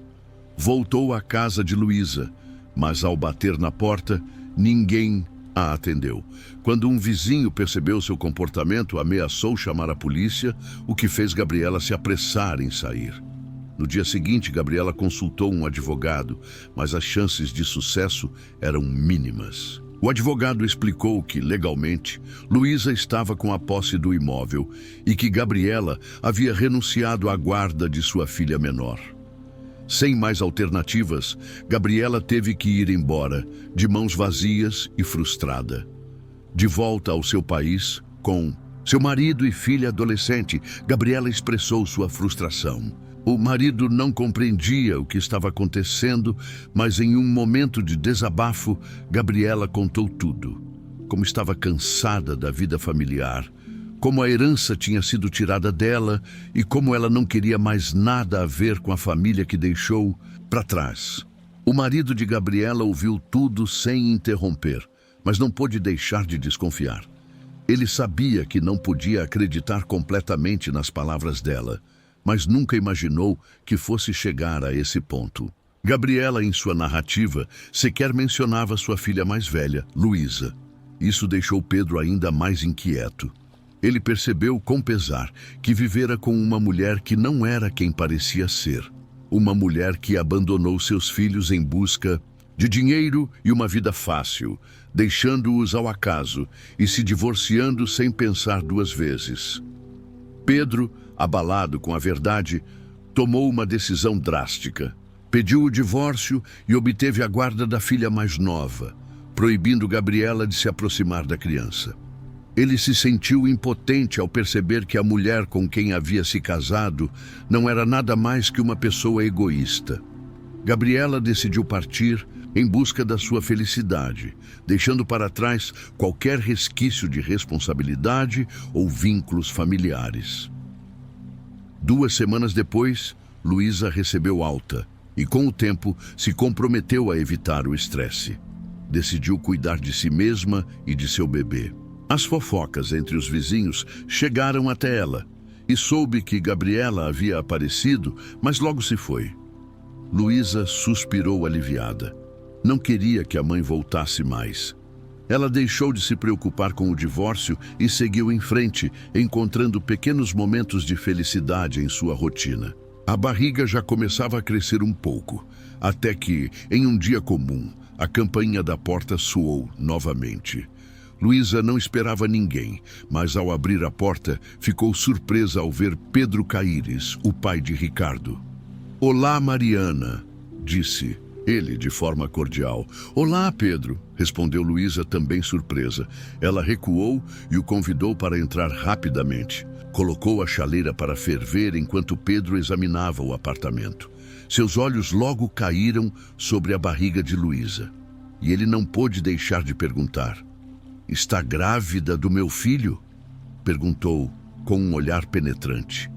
Voltou à casa de Luísa, mas ao bater na porta, ninguém a atendeu. Quando um vizinho percebeu seu comportamento, ameaçou chamar a polícia, o que fez Gabriela se apressar em sair. No dia seguinte, Gabriela consultou um advogado, mas as chances de sucesso eram mínimas. O advogado explicou que, legalmente, Luísa estava com a posse do imóvel e que Gabriela havia renunciado à guarda de sua filha menor. Sem mais alternativas, Gabriela teve que ir embora, de mãos vazias e frustrada. De volta ao seu país, com seu marido e filha adolescente, Gabriela expressou sua frustração. O marido não compreendia o que estava acontecendo, mas em um momento de desabafo, Gabriela contou tudo. Como estava cansada da vida familiar, como a herança tinha sido tirada dela e como ela não queria mais nada a ver com a família que deixou para trás. O marido de Gabriela ouviu tudo sem interromper, mas não pôde deixar de desconfiar. Ele sabia que não podia acreditar completamente nas palavras dela, mas nunca imaginou que fosse chegar a esse ponto. Gabriela, em sua narrativa, sequer mencionava sua filha mais velha, Luísa. Isso deixou Pedro ainda mais inquieto. Ele percebeu com pesar que vivera com uma mulher que não era quem parecia ser. Uma mulher que abandonou seus filhos em busca de dinheiro e uma vida fácil, deixando-os ao acaso e se divorciando sem pensar duas vezes. Pedro, abalado com a verdade, tomou uma decisão drástica. Pediu o divórcio e obteve a guarda da filha mais nova, proibindo Gabriela de se aproximar da criança. Ele se sentiu impotente ao perceber que a mulher com quem havia se casado não era nada mais que uma pessoa egoísta. Gabriela decidiu partir em busca da sua felicidade, deixando para trás qualquer resquício de responsabilidade ou vínculos familiares. 2 semanas depois, Luísa recebeu alta e, com o tempo, se comprometeu a evitar o estresse. Decidiu cuidar de si mesma e de seu bebê. As fofocas entre os vizinhos chegaram até ela e soube que Gabriela havia aparecido, mas logo se foi. Luísa suspirou aliviada. Não queria que a mãe voltasse mais. Ela deixou de se preocupar com o divórcio e seguiu em frente, encontrando pequenos momentos de felicidade em sua rotina. A barriga já começava a crescer um pouco, até que, em um dia comum, a campainha da porta soou novamente. Luísa não esperava ninguém, mas ao abrir a porta, ficou surpresa ao ver Pedro Caíres, o pai de Ricardo. "Olá, Mariana", disse ele de forma cordial. "Olá, Pedro", respondeu Luísa, também surpresa. Ela recuou e o convidou para entrar rapidamente. Colocou a chaleira para ferver enquanto Pedro examinava o apartamento. Seus olhos logo caíram sobre a barriga de Luísa. E ele não pôde deixar de perguntar: "Está grávida do meu filho?" perguntou com um olhar penetrante.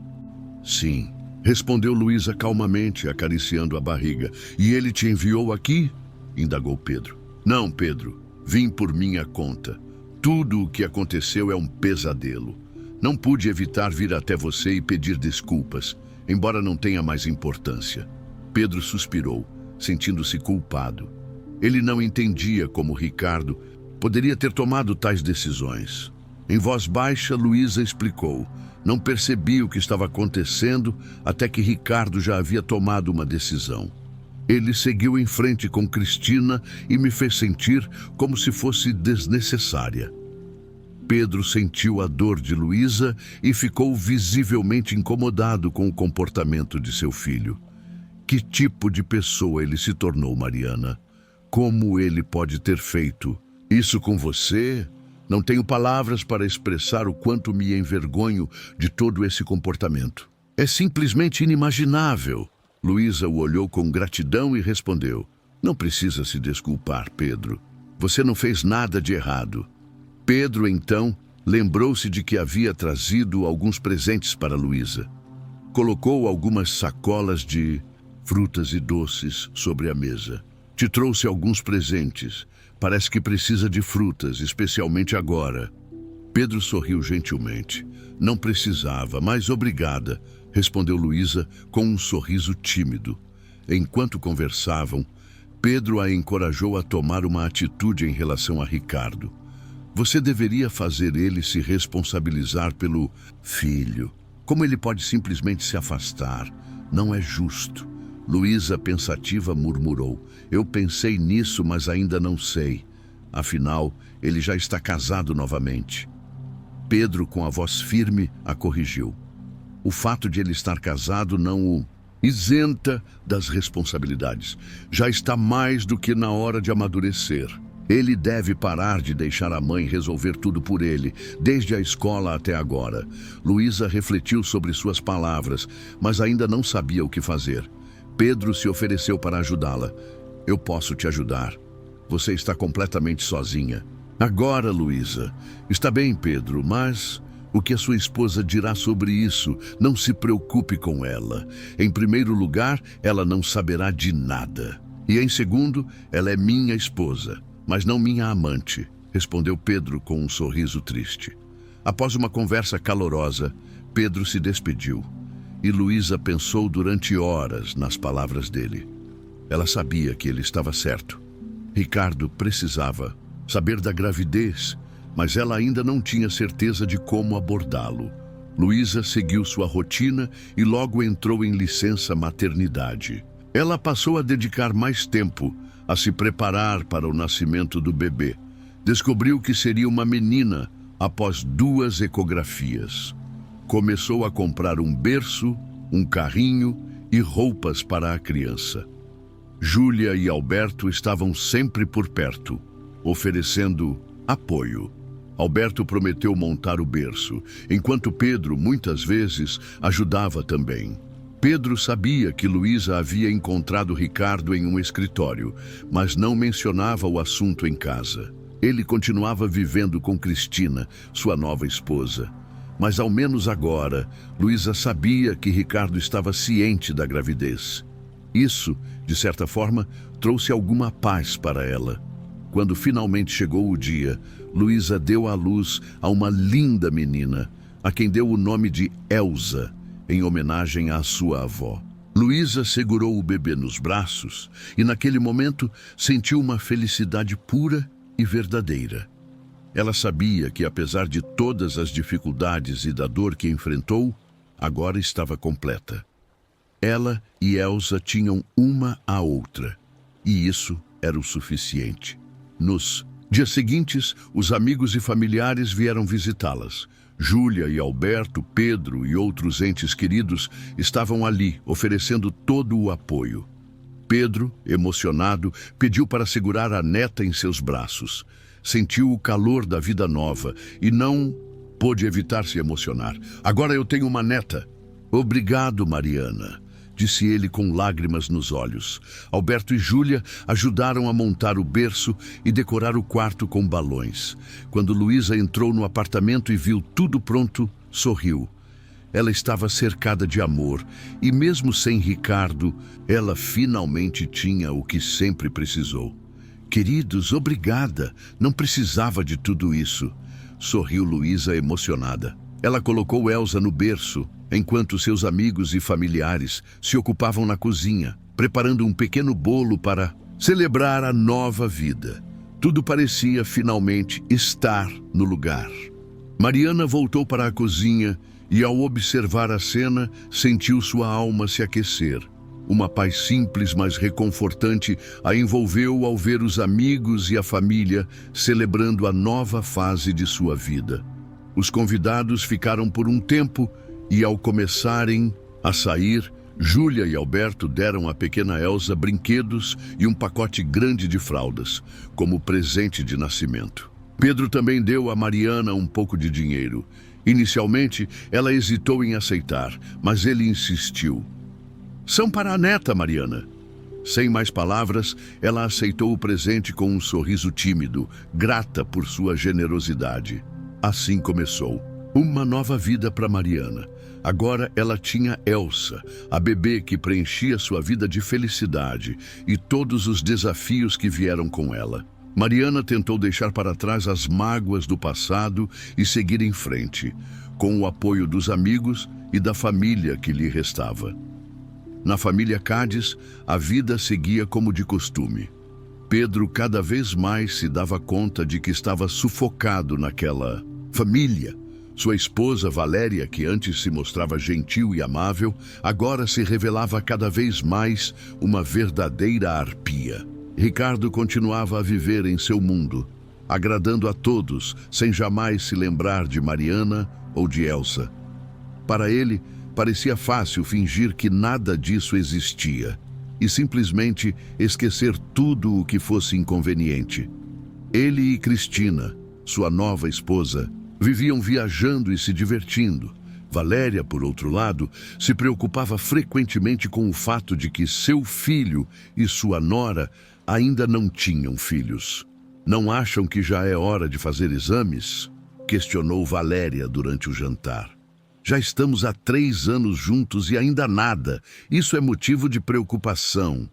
"Sim", respondeu Luísa calmamente, acariciando a barriga. "E ele te enviou aqui?" indagou Pedro. "Não, Pedro, vim por minha conta. Tudo o que aconteceu é um pesadelo. Não pude evitar vir até você e pedir desculpas, embora não tenha mais importância." Pedro suspirou. sentindo-se culpado. Ele não entendia como Ricardo poderia ter tomado tais decisões. Em voz baixa, Luísa explicou: não percebi o que estava acontecendo até que Ricardo já havia tomado uma decisão. Ele seguiu em frente com Cristina e me fez sentir como se fosse desnecessária. Pedro sentiu a dor de Luísa e ficou visivelmente incomodado com o comportamento de seu filho. Que tipo de pessoa ele se tornou, Mariana? Como ele pode ter feito isso com você? Não tenho palavras para expressar o quanto me envergonho de todo esse comportamento. É simplesmente inimaginável. Luísa o olhou com gratidão e respondeu: não precisa se desculpar, Pedro. Você não fez nada de errado. Pedro, então, lembrou-se de que havia trazido alguns presentes para Luísa. Colocou algumas sacolas de frutas e doces sobre a mesa. Te trouxe alguns presentes. Parece que precisa de frutas, especialmente agora. Pedro sorriu gentilmente. Não precisava, mas obrigada, respondeu Luísa com um sorriso tímido. Enquanto conversavam, Pedro a encorajou a tomar uma atitude em relação a Ricardo. Você deveria fazer ele se responsabilizar pelo filho. Como ele pode simplesmente se afastar? Não é justo. Luísa, pensativa, murmurou: eu pensei nisso, mas ainda não sei. Afinal, ele já está casado novamente. Pedro, com a voz firme, a corrigiu. O fato de ele estar casado não o isenta das responsabilidades. Já está mais do que na hora de amadurecer. Ele deve parar de deixar a mãe resolver tudo por ele, desde a escola até agora. Luísa refletiu sobre suas palavras, mas ainda não sabia o que fazer. Pedro se ofereceu para ajudá-la. Eu posso te ajudar. Você está completamente sozinha. Agora, Luísa. Está bem, Pedro, mas o que a sua esposa dirá sobre isso? Não se preocupe com ela. Em primeiro lugar, ela não saberá de nada. E em segundo, ela é minha esposa, mas não minha amante, respondeu Pedro com um sorriso triste. Após uma conversa calorosa, Pedro se despediu. E Luísa pensou durante horas nas palavras dele. Ela sabia que ele estava certo. Ricardo precisava saber da gravidez, mas ela ainda não tinha certeza de como abordá-lo. Luísa seguiu sua rotina e logo entrou em licença maternidade. Ela passou a dedicar mais tempo a se preparar para o nascimento do bebê. Descobriu que seria uma menina após 2 ecografias. Começou a comprar um berço, um carrinho e roupas para a criança. Júlia e Alberto estavam sempre por perto, oferecendo apoio. Alberto prometeu montar o berço, enquanto Pedro, muitas vezes, ajudava também. Pedro sabia que Luísa havia encontrado Ricardo em um escritório, mas não mencionava o assunto em casa. Ele continuava vivendo com Cristina, sua nova esposa. Mas ao menos agora, Luísa sabia que Ricardo estava ciente da gravidez. Isso, de certa forma, trouxe alguma paz para ela. Quando finalmente chegou o dia, Luísa deu à luz a uma linda menina, a quem deu o nome de Elsa, em homenagem à sua avó. Luísa segurou o bebê nos braços e, naquele momento, sentiu uma felicidade pura e verdadeira. Ela sabia que, apesar de todas as dificuldades e da dor que enfrentou, agora estava completa. Ela e Elsa tinham uma à outra, e isso era o suficiente. Nos dias seguintes, os amigos e familiares vieram visitá-las. Júlia e Alberto, Pedro e outros entes queridos estavam ali, oferecendo todo o apoio. Pedro, emocionado, pediu para segurar a neta em seus braços. Sentiu o calor da vida nova e não pôde evitar se emocionar. Agora eu tenho uma neta. Obrigado, Mariana, disse ele com lágrimas nos olhos. Alberto e Júlia ajudaram a montar o berço e decorar o quarto com balões. Quando Luísa entrou no apartamento e viu tudo pronto, sorriu. Ela estava cercada de amor e, mesmo sem Ricardo, ela finalmente tinha o que sempre precisou. Queridos, obrigada. Não precisava de tudo isso. Sorriu Luísa emocionada. Ela colocou Elsa no berço enquanto seus amigos e familiares se ocupavam na cozinha, preparando um pequeno bolo para celebrar a nova vida. Tudo parecia finalmente estar no lugar. Mariana voltou para a cozinha e, ao observar a cena, sentiu sua alma se aquecer. Uma paz simples, mas reconfortante, a envolveu ao ver os amigos e a família celebrando a nova fase de sua vida. Os convidados ficaram por um tempo e, ao começarem a sair, Júlia e Alberto deram à pequena Elsa brinquedos e um pacote grande de fraldas, como presente de nascimento. Pedro também deu a Mariana um pouco de dinheiro. Inicialmente, ela hesitou em aceitar, mas ele insistiu. São para a neta, Mariana. Sem mais palavras, ela aceitou o presente com um sorriso tímido, grata por sua generosidade. Assim começou uma nova vida para Mariana. Agora ela tinha Elsa, a bebê que preenchia sua vida de felicidade e todos os desafios que vieram com ela. Mariana tentou deixar para trás as mágoas do passado e seguir em frente, com o apoio dos amigos e da família que lhe restava. Na família Cádiz, a vida seguia como de costume. Pedro cada vez mais se dava conta de que estava sufocado naquela família. Sua esposa, Valéria, que antes se mostrava gentil e amável, agora se revelava cada vez mais uma verdadeira arpia. Ricardo continuava a viver em seu mundo, agradando a todos, sem jamais se lembrar de Mariana ou de Elsa. Para ele, parecia fácil fingir que nada disso existia e simplesmente esquecer tudo o que fosse inconveniente. Ele e Cristina, sua nova esposa, viviam viajando e se divertindo. Valéria, por outro lado, se preocupava frequentemente com o fato de que seu filho e sua nora ainda não tinham filhos. Não acham que já é hora de fazer exames? Questionou Valéria durante o jantar. Já estamos há 3 anos juntos e ainda nada. Isso é motivo de preocupação.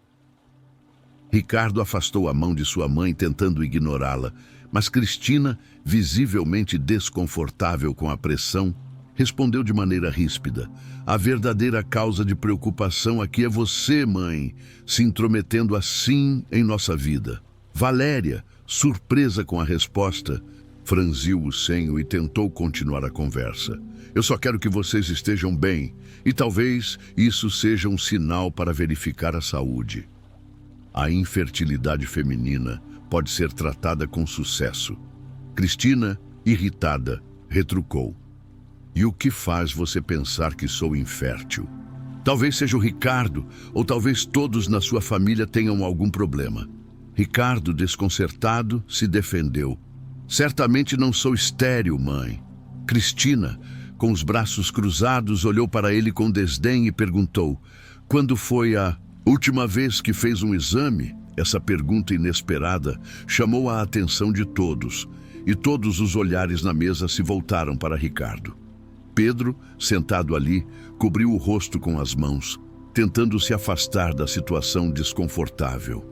Ricardo afastou a mão de sua mãe, tentando ignorá-la, mas Cristina, visivelmente desconfortável com a pressão, respondeu de maneira ríspida. A verdadeira causa de preocupação aqui é você, mãe, se intrometendo assim em nossa vida. Valéria, surpresa com a resposta, franziu o senho e tentou continuar a conversa. Eu só quero que vocês estejam bem, e talvez isso seja um sinal para verificar a saúde. A infertilidade feminina pode ser tratada com sucesso. Cristina, irritada, retrucou. E o que faz você pensar que sou infértil? Talvez seja o Ricardo, ou talvez todos na sua família tenham algum problema. Ricardo, desconcertado, se defendeu. Certamente não sou estéril, mãe. Cristina, com os braços cruzados, olhou para ele com desdém e perguntou: quando foi a última vez que fez um exame? Essa pergunta inesperada chamou a atenção de todos, e todos os olhares na mesa se voltaram para Ricardo. Pedro, sentado ali, cobriu o rosto com as mãos, tentando se afastar da situação desconfortável.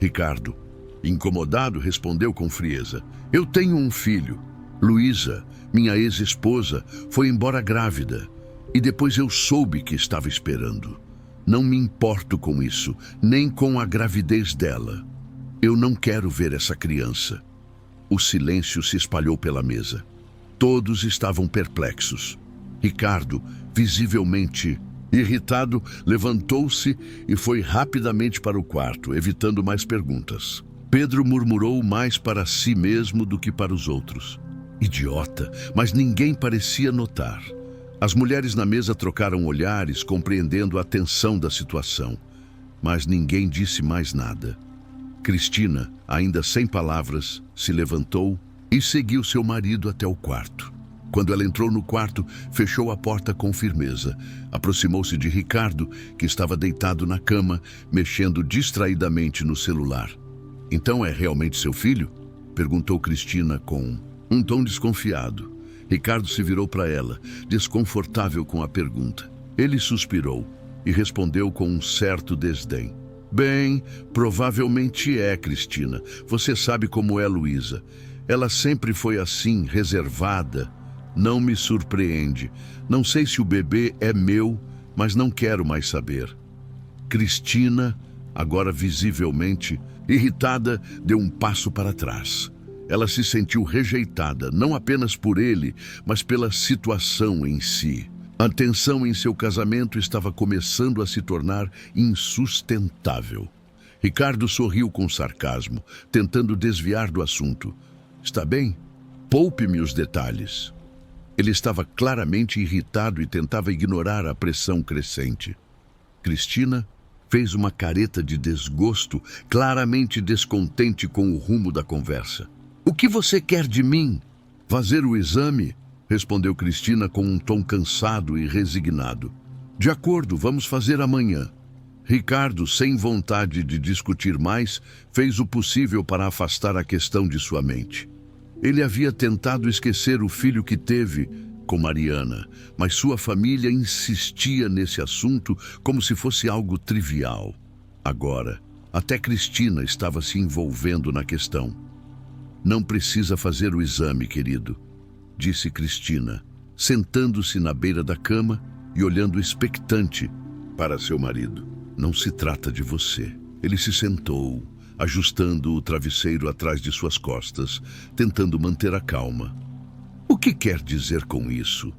Ricardo, incomodado, respondeu com frieza: eu tenho um filho. Luísa, minha ex-esposa, foi embora grávida, e depois eu soube que estava esperando. Não me importo com isso, nem com a gravidez dela. Eu não quero ver essa criança. O silêncio se espalhou pela mesa. Todos estavam perplexos. Ricardo, visivelmente irritado, levantou-se e foi rapidamente para o quarto, evitando mais perguntas. Pedro murmurou mais para si mesmo do que para os outros. Idiota, mas ninguém parecia notar. As mulheres na mesa trocaram olhares, compreendendo a tensão da situação, mas ninguém disse mais nada. Cristina, ainda sem palavras, se levantou e seguiu seu marido até o quarto. Quando ela entrou no quarto, fechou a porta com firmeza. Aproximou-se de Ricardo, que estava deitado na cama, mexendo distraidamente no celular. Então é realmente seu filho? Perguntou Cristina com um tom desconfiado. Ricardo se virou para ela, desconfortável com a pergunta. Ele suspirou e respondeu com um certo desdém. Bem, provavelmente é, Cristina. Você sabe como é, Luísa. Ela sempre foi assim, reservada. Não me surpreende. Não sei se o bebê é meu, mas não quero mais saber. Cristina, agora visivelmente irritada, deu um passo para trás. Ela se sentiu rejeitada, não apenas por ele, mas pela situação em si. A tensão em seu casamento estava começando a se tornar insustentável. Ricardo sorriu com sarcasmo, tentando desviar do assunto. Está bem? Poupe-me os detalhes. Ele estava claramente irritado e tentava ignorar a pressão crescente. Cristina fez uma careta de desgosto, claramente descontente com o rumo da conversa. O que você quer de mim? Fazer o exame? Respondeu Cristina com um tom cansado e resignado. De acordo, vamos fazer amanhã. Ricardo, sem vontade de discutir mais, fez o possível para afastar a questão de sua mente. Ele havia tentado esquecer o filho que teve com Mariana, mas sua família insistia nesse assunto como se fosse algo trivial. Agora, até Cristina estava se envolvendo na questão. Não precisa fazer o exame, querido, disse Cristina, sentando-se na beira da cama e olhando expectante para seu marido. Não se trata de você. Ele se sentou, ajustando o travesseiro atrás de suas costas, tentando manter a calma. O que quer dizer com isso?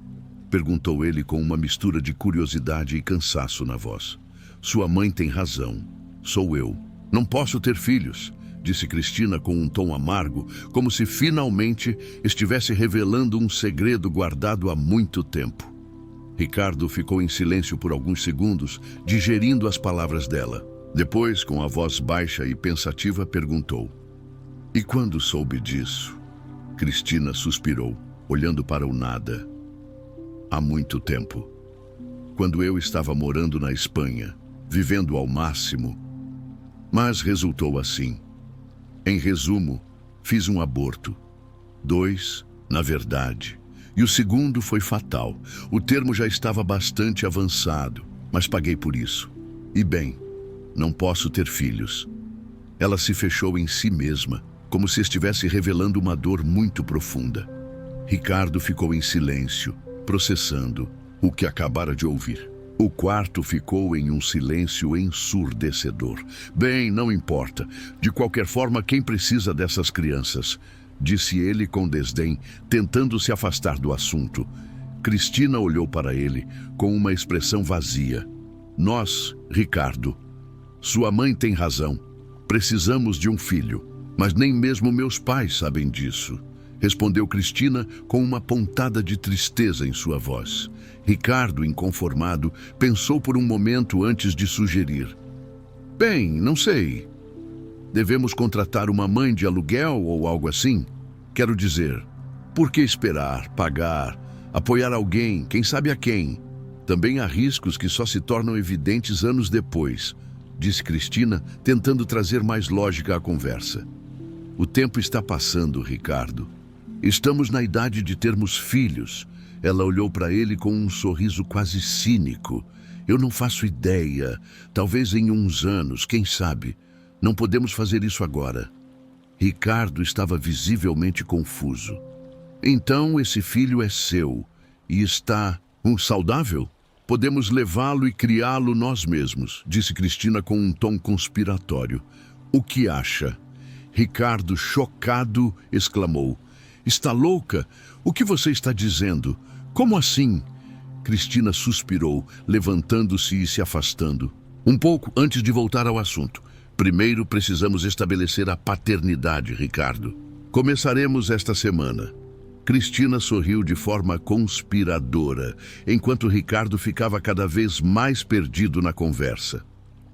Perguntou ele com uma mistura de curiosidade e cansaço na voz. Sua mãe tem razão. Sou eu. Não posso ter filhos, disse Cristina com um tom amargo, como se finalmente estivesse revelando um segredo guardado há muito tempo. Ricardo ficou em silêncio por alguns segundos, digerindo as palavras dela. Depois, com a voz baixa e pensativa, perguntou: E quando soube disso? Cristina suspirou, olhando para o nada. Há muito tempo. Quando eu estava morando na Espanha, vivendo ao máximo. Mas resultou assim. Em resumo, fiz um aborto. 2, na verdade. E o segundo foi fatal. O termo já estava bastante avançado, mas paguei por isso. E bem, não posso ter filhos. Ela se fechou em si mesma, como se estivesse revelando uma dor muito profunda. Ricardo ficou em silêncio, processando o que acabara de ouvir. O quarto ficou em um silêncio ensurdecedor. Bem, não importa. De qualquer forma, quem precisa dessas crianças? Disse ele com desdém, tentando se afastar do assunto. Cristina olhou para ele com uma expressão vazia. Nós, Ricardo, sua mãe tem razão. Precisamos de um filho. Mas nem mesmo meus pais sabem disso. Respondeu Cristina com uma pontada de tristeza em sua voz. Ricardo, inconformado, pensou por um momento antes de sugerir. Bem, não sei. Devemos contratar uma mãe de aluguel ou algo assim? Quero dizer, por que esperar, pagar, apoiar alguém, quem sabe a quem? Também há riscos que só se tornam evidentes anos depois, disse Cristina, tentando trazer mais lógica à conversa. O tempo está passando, Ricardo. Estamos na idade de termos filhos. Ela olhou para ele com um sorriso quase cínico. Eu não faço ideia. Talvez em uns anos, quem sabe. Não podemos fazer isso agora. Ricardo estava visivelmente confuso. Então esse filho é seu e está saudável? Podemos levá-lo e criá-lo nós mesmos, disse Cristina com um tom conspiratório. O que acha? Ricardo, chocado, exclamou. Está louca? O que você está dizendo? Como assim? Cristina suspirou, levantando-se e se afastando. Um pouco antes de voltar ao assunto. Primeiro precisamos estabelecer a paternidade, Ricardo. Começaremos esta semana. Cristina sorriu de forma conspiradora, enquanto Ricardo ficava cada vez mais perdido na conversa.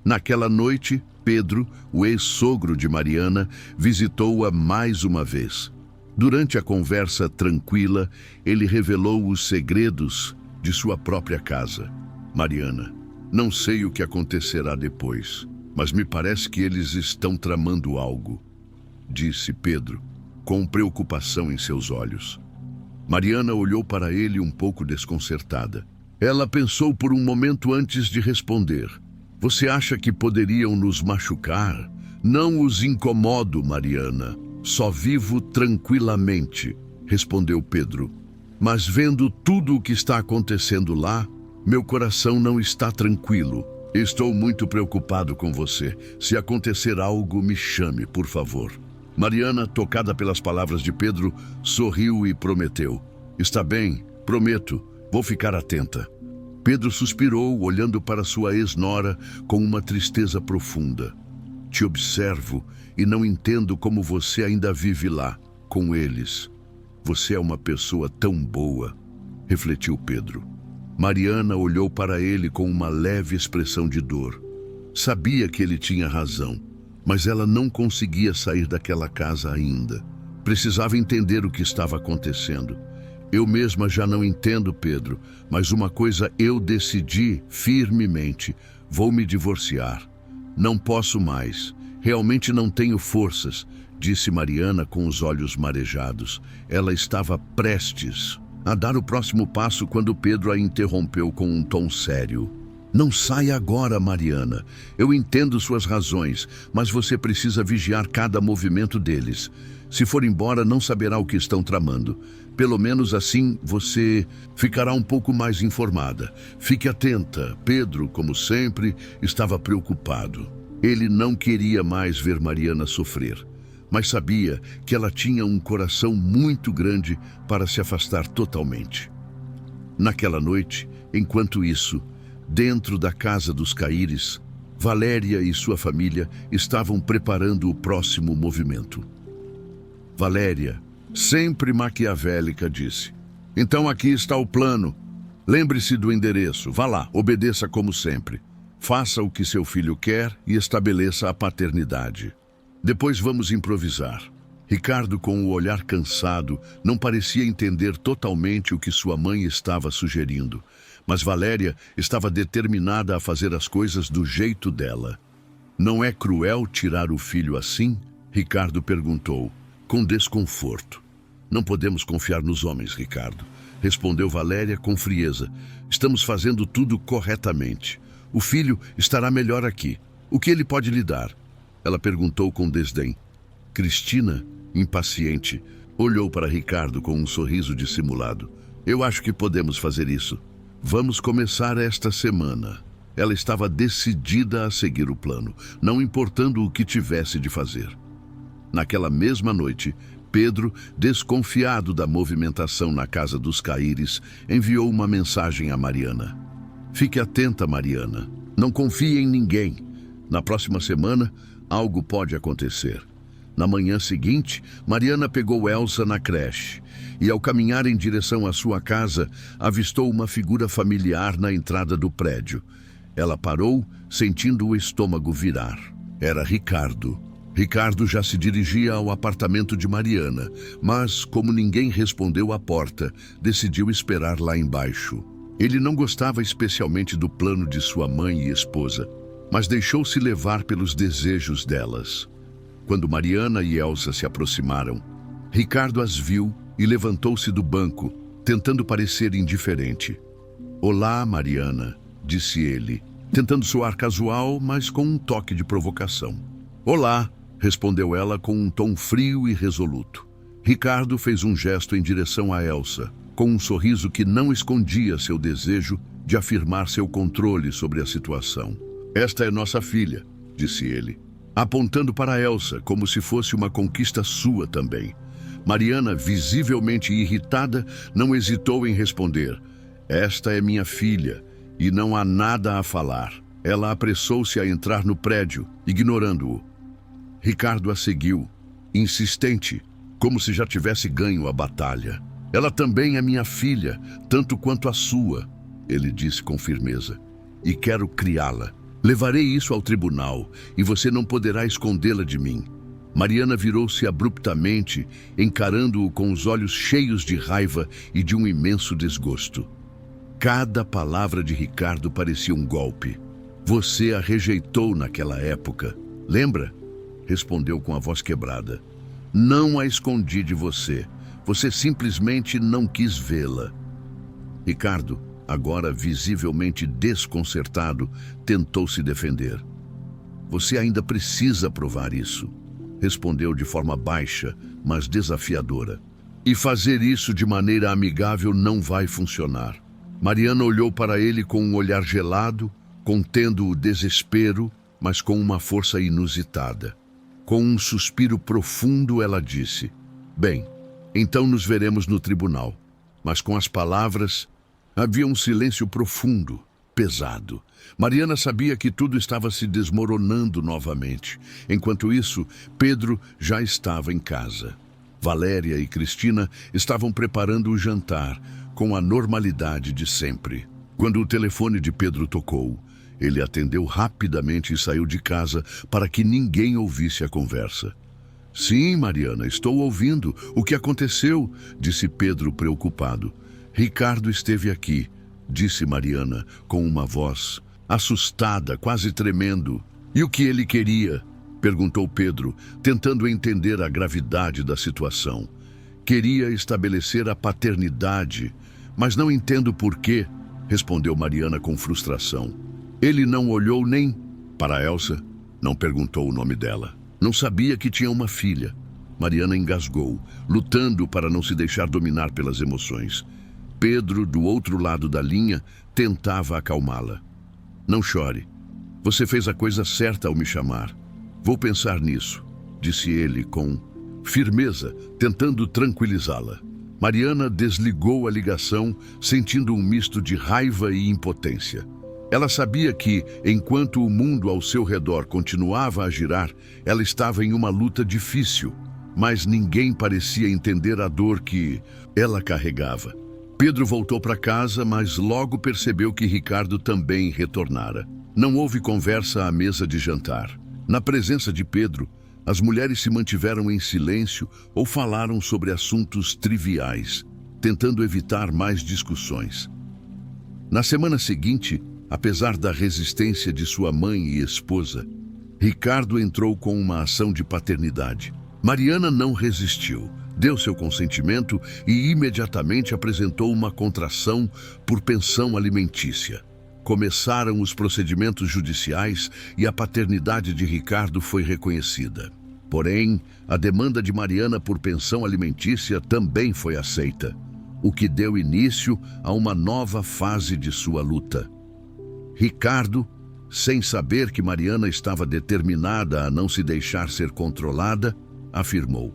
Naquela noite, Pedro, o ex-sogro de Mariana, visitou-a mais uma vez. Durante a conversa tranquila, ele revelou os segredos de sua própria casa. Mariana, não sei o que acontecerá depois, mas me parece que eles estão tramando algo, disse Pedro, com preocupação em seus olhos. Mariana olhou para ele um pouco desconcertada. Ela pensou por um momento antes de responder. Você acha que poderiam nos machucar? Não os incomodo, Mariana. Só vivo tranquilamente, respondeu Pedro. Mas vendo tudo o que está acontecendo lá, meu coração não está tranquilo. Estou muito preocupado com você. Se acontecer algo, me chame, por favor. Mariana, tocada pelas palavras de Pedro, sorriu e prometeu: está bem, prometo, vou ficar atenta. Pedro suspirou, olhando para sua ex-nora com uma tristeza profunda. Te observo e não entendo como você ainda vive lá, com eles. Você é uma pessoa tão boa, refletiu Pedro. Mariana olhou para ele com uma leve expressão de dor. Sabia que ele tinha razão, mas ela não conseguia sair daquela casa ainda. Precisava entender o que estava acontecendo. Eu mesma já não entendo, Pedro, mas uma coisa eu decidi firmemente: vou me divorciar. Não posso mais. Realmente não tenho forças, disse Mariana com os olhos marejados. Ela estava prestes a dar o próximo passo quando Pedro a interrompeu com um tom sério. Não saia agora, Mariana. Eu entendo suas razões, mas você precisa vigiar cada movimento deles. Se for embora, não saberá o que estão tramando. Pelo menos assim você ficará um pouco mais informada. Fique atenta. Pedro, como sempre, estava preocupado. Ele não queria mais ver Mariana sofrer, mas sabia que ela tinha um coração muito grande para se afastar totalmente. Naquela noite, enquanto isso, dentro da casa dos Caíres, Valéria e sua família estavam preparando o próximo movimento. Valéria, sempre maquiavélica, disse: então aqui está o plano. Lembre-se do endereço. Vá lá, obedeça como sempre. Faça o que seu filho quer e estabeleça a paternidade. Depois vamos improvisar. Ricardo, com o olhar cansado, não parecia entender totalmente o que sua mãe estava sugerindo, mas Valéria estava determinada a fazer as coisas do jeito dela. Não é cruel tirar o filho assim? Ricardo perguntou, com desconforto. Não podemos confiar nos homens, Ricardo, respondeu Valéria com frieza. Estamos fazendo tudo corretamente. O filho estará melhor aqui. O que ele pode lhe dar? Ela perguntou com desdém. Cristina, impaciente, olhou para Ricardo com um sorriso dissimulado. Eu acho que podemos fazer isso. Vamos começar esta semana. Ela estava decidida a seguir o plano, não importando o que tivesse de fazer. Naquela mesma noite, Pedro, desconfiado da movimentação na casa dos Caíres, enviou uma mensagem a Mariana. Fique atenta, Mariana. Não confie em ninguém. Na próxima semana, algo pode acontecer. Na manhã seguinte, Mariana pegou Elsa na creche e, ao caminhar em direção à sua casa, avistou uma figura familiar na entrada do prédio. Ela parou, sentindo o estômago virar. Era Ricardo. Ricardo já se dirigia ao apartamento de Mariana, mas, como ninguém respondeu à porta, decidiu esperar lá embaixo. Ele não gostava especialmente do plano de sua mãe e esposa, mas deixou-se levar pelos desejos delas. Quando Mariana e Elsa se aproximaram, Ricardo as viu e levantou-se do banco, tentando parecer indiferente. Olá, Mariana, disse ele, tentando soar casual, mas com um toque de provocação. Olá, respondeu ela com um tom frio e resoluto. Ricardo fez um gesto em direção a Elsa, com um sorriso que não escondia seu desejo de afirmar seu controle sobre a situação. Esta é nossa filha, disse ele, apontando para Elsa como se fosse uma conquista sua também. Mariana, visivelmente irritada, não hesitou em responder. Esta é minha filha e não há nada a falar. Ela apressou-se a entrar no prédio, ignorando-o. Ricardo a seguiu, insistente, como se já tivesse ganho a batalha. Ela também é minha filha, tanto quanto a sua, ele disse com firmeza, e quero criá-la. Levarei isso ao tribunal e você não poderá escondê-la de mim. Mariana virou-se abruptamente, encarando-o com os olhos cheios de raiva e de um imenso desgosto. Cada palavra de Ricardo parecia um golpe. Você a rejeitou naquela época, lembra? Respondeu com a voz quebrada. Não a escondi de você. Você simplesmente não quis vê-la. Ricardo, agora visivelmente desconcertado, tentou se defender. Você ainda precisa provar isso, respondeu de forma baixa, mas desafiadora. E fazer isso de maneira amigável não vai funcionar. Mariana olhou para ele com um olhar gelado, contendo o desespero, mas com uma força inusitada. Com um suspiro profundo, ela disse: "Bem, então nos veremos no tribunal." Mas com as palavras, havia um silêncio profundo, pesado. Mariana sabia que tudo estava se desmoronando novamente. Enquanto isso, Pedro já estava em casa. Valéria e Cristina estavam preparando o jantar, com a normalidade de sempre. Quando o telefone de Pedro tocou, ele atendeu rapidamente e saiu de casa para que ninguém ouvisse a conversa. "Sim, Mariana, estou ouvindo. O que aconteceu?" disse Pedro preocupado. "Ricardo esteve aqui", disse Mariana com uma voz assustada, quase tremendo. "E o que ele queria?" perguntou Pedro, tentando entender a gravidade da situação. "Queria estabelecer a paternidade, mas não entendo por quê", respondeu Mariana com frustração. "Ele não olhou nem para Elsa?" Não perguntou o nome dela. Não sabia que tinha uma filha. Mariana engasgou, lutando para não se deixar dominar pelas emoções. Pedro, do outro lado da linha, tentava acalmá-la. "Não chore. Você fez a coisa certa ao me chamar. Vou pensar nisso", disse ele com firmeza, tentando tranquilizá-la. Mariana desligou a ligação, sentindo um misto de raiva e impotência. Ela sabia que, enquanto o mundo ao seu redor continuava a girar, ela estava em uma luta difícil, mas ninguém parecia entender a dor que ela carregava. Pedro voltou para casa, mas logo percebeu que Ricardo também retornara. Não houve conversa à mesa de jantar. Na presença de Pedro, as mulheres se mantiveram em silêncio ou falaram sobre assuntos triviais, tentando evitar mais discussões. Na semana seguinte, apesar da resistência de sua mãe e esposa, Ricardo entrou com uma ação de paternidade. Mariana não resistiu, deu seu consentimento e imediatamente apresentou uma contração por pensão alimentícia. Começaram os procedimentos judiciais e a paternidade de Ricardo foi reconhecida. Porém, a demanda de Mariana por pensão alimentícia também foi aceita, o que deu início a uma nova fase de sua luta. Ricardo, sem saber que Mariana estava determinada a não se deixar ser controlada, afirmou: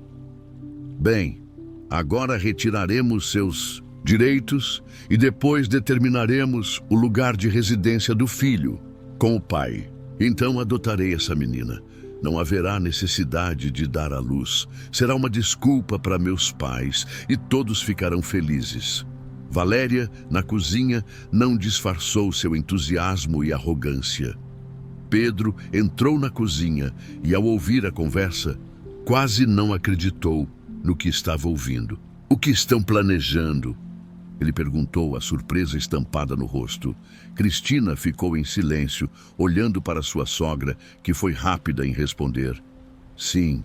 "Bem, agora retiraremos seus direitos e depois determinaremos o lugar de residência do filho com o pai. Então adotarei essa menina. Não haverá necessidade de dar à luz. Será uma desculpa para meus pais e todos ficarão felizes." Valéria, na cozinha, não disfarçou seu entusiasmo e arrogância. Pedro entrou na cozinha e, ao ouvir a conversa, quase não acreditou no que estava ouvindo. "O que estão planejando?" ele perguntou, a surpresa estampada no rosto. Cristina ficou em silêncio, olhando para sua sogra, que foi rápida em responder. "Sim,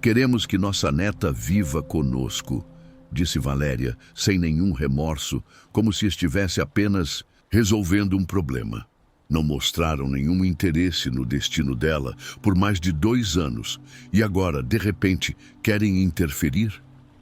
queremos que nossa neta viva conosco", disse Valéria, sem nenhum remorso, como se estivesse apenas resolvendo um problema. Não mostraram nenhum interesse no destino dela por mais de 2 anos, e agora, de repente, querem interferir?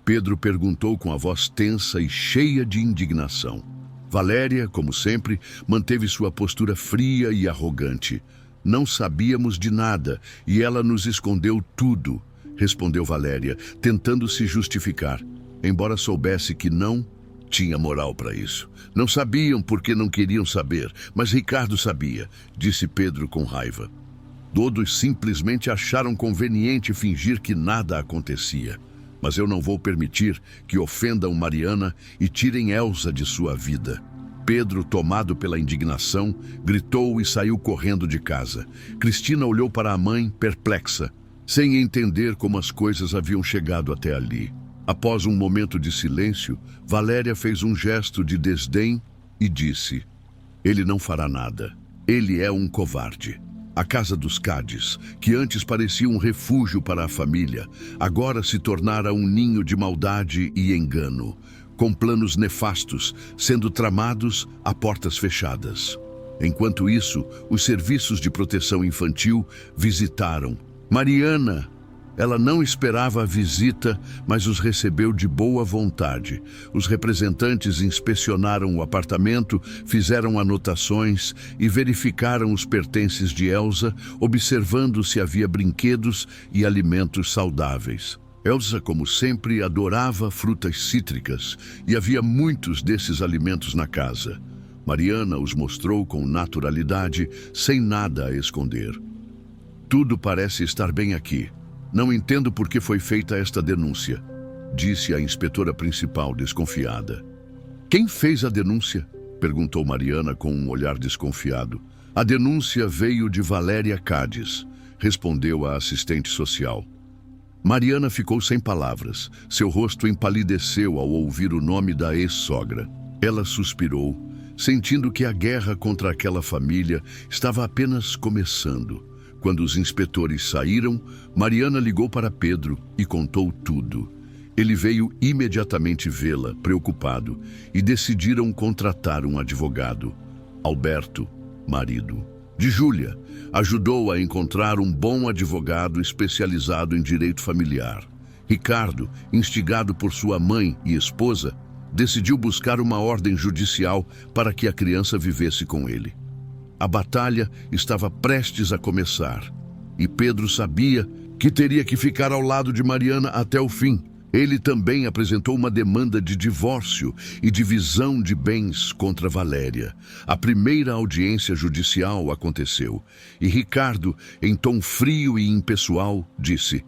Pedro perguntou com a voz tensa e cheia de indignação. Valéria, como sempre, manteve sua postura fria e arrogante. "Não sabíamos de nada e ela nos escondeu tudo", respondeu Valéria, tentando se justificar, embora soubesse que não tinha moral para isso. "Não sabiam porque não queriam saber, mas Ricardo sabia", disse Pedro com raiva. "Todos simplesmente acharam conveniente fingir que nada acontecia. Mas eu não vou permitir que ofendam Mariana e tirem Elsa de sua vida." Pedro, tomado pela indignação, gritou e saiu correndo de casa. Cristina olhou para a mãe, perplexa, sem entender como as coisas haviam chegado até ali. Após um momento de silêncio, Valéria fez um gesto de desdém e disse: "Ele não fará nada. Ele é um covarde." A casa dos Cádiz, que antes parecia um refúgio para a família, agora se tornara um ninho de maldade e engano, com planos nefastos sendo tramados a portas fechadas. Enquanto isso, os serviços de proteção infantil visitaram. "Mariana, Ela não esperava a visita, mas os recebeu de boa vontade. Os representantes inspecionaram o apartamento, fizeram anotações e verificaram os pertences de Elsa, observando se havia brinquedos e alimentos saudáveis. Elsa, como sempre, adorava frutas cítricas e havia muitos desses alimentos na casa. Mariana os mostrou com naturalidade, sem nada a esconder. Tudo parece estar bem aqui. Não entendo por que foi feita esta denúncia, disse a inspetora principal, desconfiada. Quem fez a denúncia? Perguntou Mariana com um olhar desconfiado. A denúncia veio de Valéria Cádiz, respondeu a assistente social. Mariana ficou sem palavras. Seu rosto empalideceu ao ouvir o nome da ex-sogra. Ela suspirou, sentindo que a guerra contra aquela família estava apenas começando. Quando os inspetores saíram, Mariana ligou para Pedro e contou tudo. Ele veio imediatamente vê-la, preocupado, e decidiram contratar um advogado. Alberto, marido de Júlia, ajudou a encontrar um bom advogado especializado em direito familiar. Ricardo, instigado por sua mãe e esposa, decidiu buscar uma ordem judicial para que a criança vivesse com ele. A batalha estava prestes a começar, e Pedro sabia que teria que ficar ao lado de Mariana até o fim. Ele também apresentou uma demanda de divórcio e divisão de bens contra Valéria. A primeira audiência judicial aconteceu, e Ricardo, em tom frio e impessoal, disse: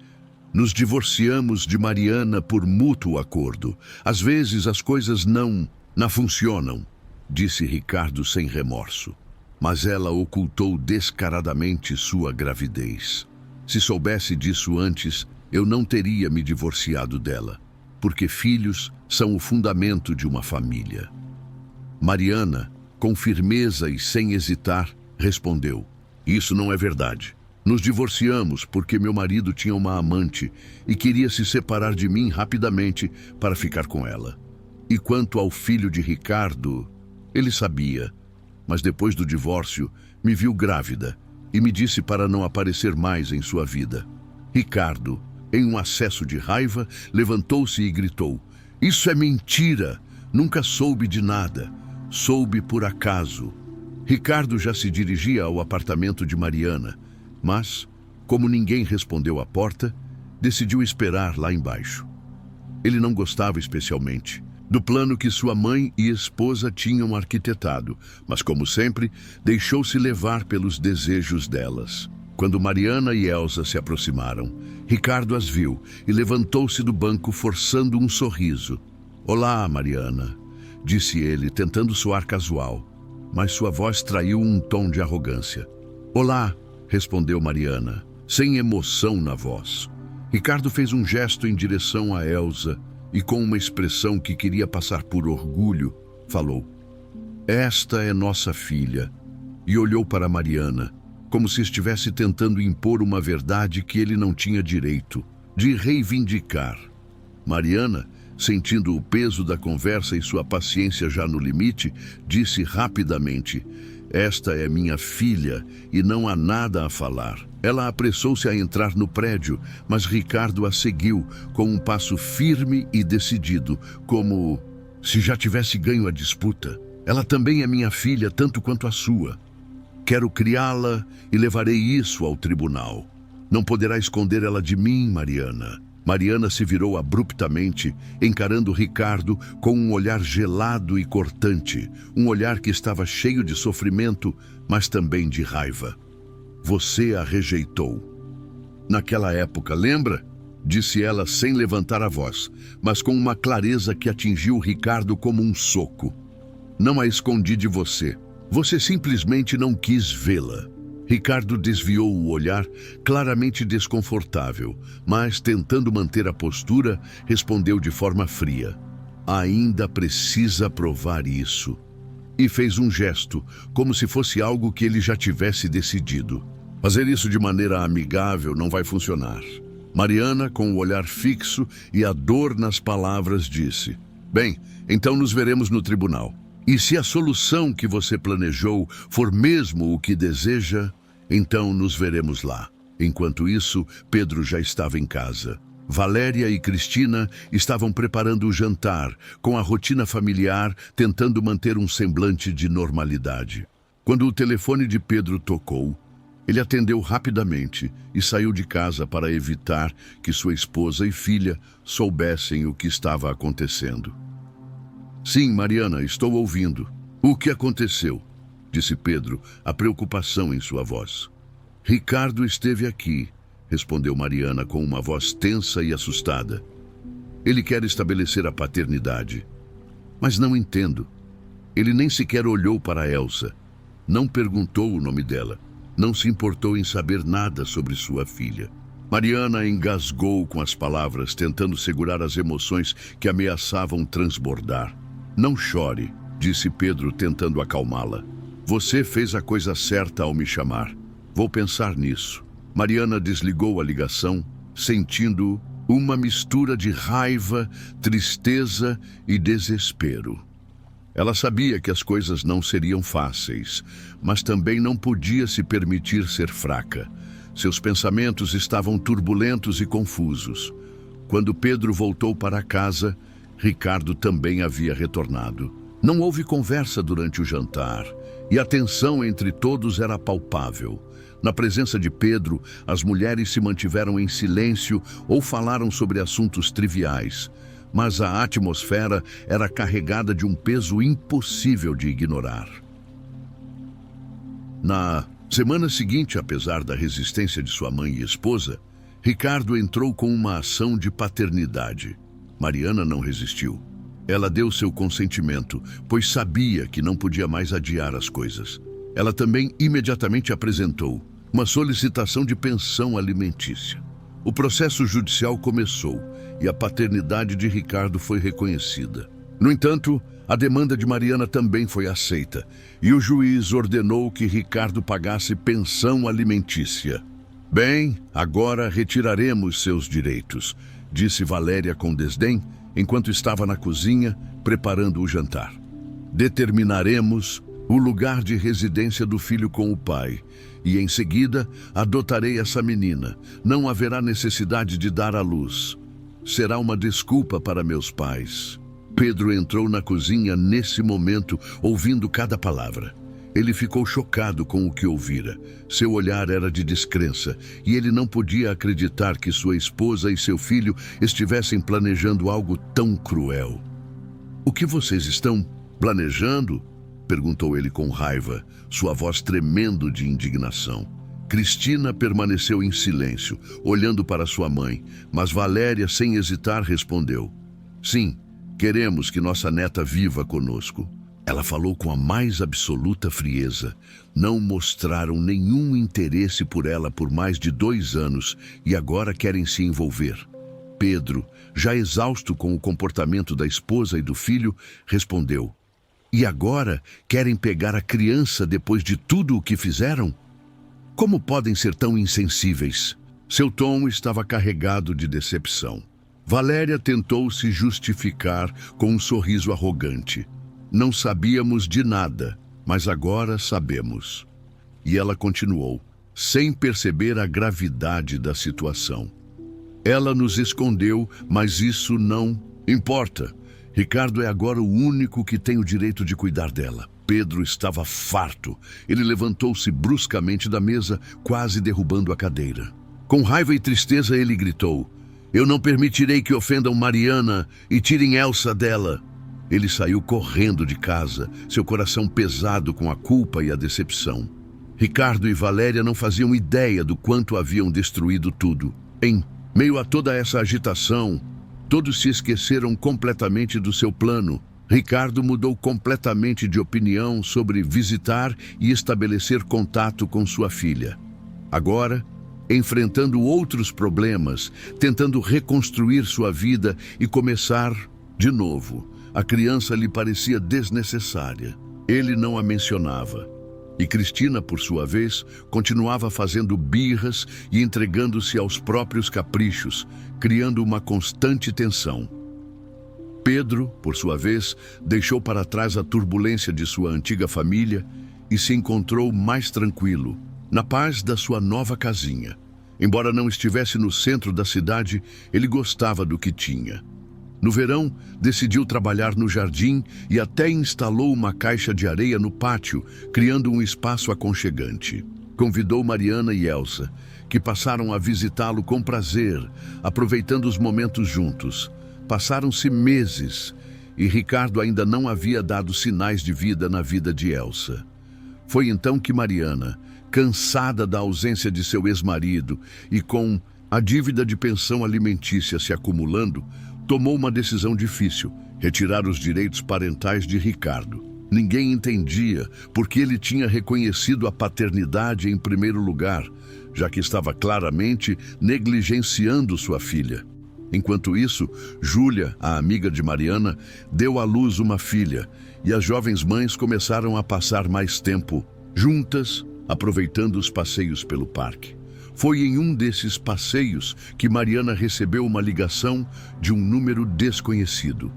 "Nos divorciamos de Mariana por mútuo acordo. Às vezes as coisas não funcionam", disse Ricardo sem remorso. Mas ela ocultou descaradamente sua gravidez. Se soubesse disso antes, eu não teria me divorciado dela, porque filhos são o fundamento de uma família. Mariana, com firmeza e sem hesitar, respondeu: "Isso não é verdade. Nos divorciamos porque meu marido tinha uma amante e queria se separar de mim rapidamente para ficar com ela. E quanto ao filho de Ricardo, ele sabia, mas depois do divórcio me viu grávida e me disse para não aparecer mais em sua vida." Ricardo, em um acesso de raiva, levantou-se e gritou: "Isso é mentira! Nunca soube de nada. Soube por acaso." Ricardo já se dirigia ao apartamento de Mariana, mas, como ninguém respondeu à porta, decidiu esperar lá embaixo. Ele não gostava especialmente do plano que sua mãe e esposa tinham arquitetado, mas, como sempre, deixou-se levar pelos desejos delas. Quando Mariana e Elsa se aproximaram, Ricardo as viu e levantou-se do banco forçando um sorriso. "Olá, Mariana", disse ele, tentando soar casual, mas sua voz traiu um tom de arrogância. "Olá", respondeu Mariana, sem emoção na voz. Ricardo fez um gesto em direção a Elsa e, com uma expressão que queria passar por orgulho, falou: "Esta é nossa filha", e olhou para Mariana, como se estivesse tentando impor uma verdade que ele não tinha direito de reivindicar. Mariana, sentindo o peso da conversa e sua paciência já no limite, disse rapidamente: "Esta é minha filha e não há nada a falar." Ela apressou-se a entrar no prédio, mas Ricardo a seguiu com um passo firme e decidido, como se já tivesse ganho a disputa. "Ela também é minha filha, tanto quanto a sua. Quero criá-la e levarei isso ao tribunal. Não poderá esconder ela de mim, Mariana." Mariana se virou abruptamente, encarando Ricardo com um olhar gelado e cortante, um olhar que estava cheio de sofrimento, mas também de raiva. "Você a rejeitou. Naquela época, lembra?" disse ela sem levantar a voz, mas com uma clareza que atingiu Ricardo como um soco. "Não a escondi de você. Você simplesmente não quis vê-la." Ricardo desviou o olhar, claramente desconfortável, mas, tentando manter a postura, respondeu de forma fria: "Ainda precisa provar isso." E fez um gesto, como se fosse algo que ele já tivesse decidido. "Fazer isso de maneira amigável não vai funcionar." Mariana, com o olhar fixo e a dor nas palavras, disse: "Bem, então nos veremos no tribunal. E se a solução que você planejou for mesmo o que deseja, então nos veremos lá." Enquanto isso, Pedro já estava em casa. Valéria e Cristina estavam preparando o jantar, com a rotina familiar, tentando manter um semblante de normalidade. Quando o telefone de Pedro tocou, ele atendeu rapidamente e saiu de casa para evitar que sua esposa e filha soubessem o que estava acontecendo. Sim, Mariana, estou ouvindo. O que aconteceu? Disse Pedro, a preocupação em sua voz. Ricardo esteve aqui, respondeu Mariana com uma voz tensa e assustada. Ele quer estabelecer a paternidade. Mas não entendo. Ele nem sequer olhou para Elsa. Não perguntou o nome dela. Não se importou em saber nada sobre sua filha. Mariana engasgou com as palavras, tentando segurar as emoções que ameaçavam transbordar. Não chore, disse Pedro, tentando acalmá-la. Você fez a coisa certa ao me chamar. Vou pensar nisso. Mariana desligou a ligação, sentindo uma mistura de raiva, tristeza e desespero. Ela sabia que as coisas não seriam fáceis, mas também não podia se permitir ser fraca. Seus pensamentos estavam turbulentos e confusos. Quando Pedro voltou para casa, Ricardo também havia retornado. Não houve conversa durante o jantar, e a tensão entre todos era palpável. Na presença de Pedro, as mulheres se mantiveram em silêncio ou falaram sobre assuntos triviais, mas a atmosfera era carregada de um peso impossível de ignorar. Na semana seguinte, apesar da resistência de sua mãe e esposa, Ricardo entrou com uma ação de paternidade. Mariana não resistiu. Ela deu seu consentimento, pois sabia que não podia mais adiar as coisas. Ela também imediatamente apresentou uma solicitação de pensão alimentícia. O processo judicial começou e a paternidade de Ricardo foi reconhecida. No entanto, a demanda de Mariana também foi aceita e o juiz ordenou que Ricardo pagasse pensão alimentícia. Bem, agora retiraremos seus direitos, disse Valéria com desdém, enquanto estava na cozinha preparando o jantar. Determinaremos o lugar de residência do filho com o pai e, em seguida, adotarei essa menina. Não haverá necessidade de dar à luz. Será uma desculpa para meus pais. Pedro entrou na cozinha nesse momento, ouvindo cada palavra. Ele ficou chocado com o que ouvira. Seu olhar era de descrença, e ele não podia acreditar que sua esposa e seu filho estivessem planejando algo tão cruel. O que vocês estão planejando? Perguntou ele com raiva, sua voz tremendo de indignação. Cristina permaneceu em silêncio, olhando para sua mãe, mas Valéria, sem hesitar, respondeu: Sim, queremos que nossa neta viva conosco. Ela falou com a mais absoluta frieza. Não mostraram nenhum interesse por ela por mais de 2 anos e agora querem se envolver. Pedro, já exausto com o comportamento da esposa e do filho, respondeu: E agora querem pegar a criança depois de tudo o que fizeram? Como podem ser tão insensíveis? Seu tom estava carregado de decepção. Valéria tentou se justificar com um sorriso arrogante. Não sabíamos de nada, mas agora sabemos. E ela continuou, sem perceber a gravidade da situação. Ela nos escondeu, mas isso não importa. Ricardo é agora o único que tem o direito de cuidar dela. Pedro estava farto. Ele levantou-se bruscamente da mesa, quase derrubando a cadeira. Com raiva e tristeza, ele gritou: Eu não permitirei que ofendam Mariana e tirem Elsa dela. Ele saiu correndo de casa, seu coração pesado com a culpa e a decepção. Ricardo e Valéria não faziam ideia do quanto haviam destruído tudo. Em meio a toda essa agitação, todos se esqueceram completamente do seu plano. Ricardo mudou completamente de opinião sobre visitar e estabelecer contato com sua filha. Agora, enfrentando outros problemas, tentando reconstruir sua vida e começar de novo, a criança lhe parecia desnecessária. Ele não a mencionava. E Cristina, por sua vez, continuava fazendo birras e entregando-se aos próprios caprichos, criando uma constante tensão. Pedro, por sua vez, deixou para trás a turbulência de sua antiga família e se encontrou mais tranquilo, na paz da sua nova casinha. Embora não estivesse no centro da cidade, ele gostava do que tinha. No verão, decidiu trabalhar no jardim e até instalou uma caixa de areia no pátio, criando um espaço aconchegante. Convidou Mariana e Elsa, que passaram a visitá-lo com prazer, aproveitando os momentos juntos. Passaram-se meses e Ricardo ainda não havia dado sinais de vida na vida de Elsa. Foi então que Mariana, cansada da ausência de seu ex-marido e com a dívida de pensão alimentícia se acumulando, tomou uma decisão difícil: retirar os direitos parentais de Ricardo. Ninguém entendia porque ele tinha reconhecido a paternidade em primeiro lugar, já que estava claramente negligenciando sua filha. Enquanto isso, Júlia, a amiga de Mariana, deu à luz uma filha e as jovens mães começaram a passar mais tempo juntas, aproveitando os passeios pelo parque. Foi em um desses passeios que Mariana recebeu uma ligação de um número desconhecido.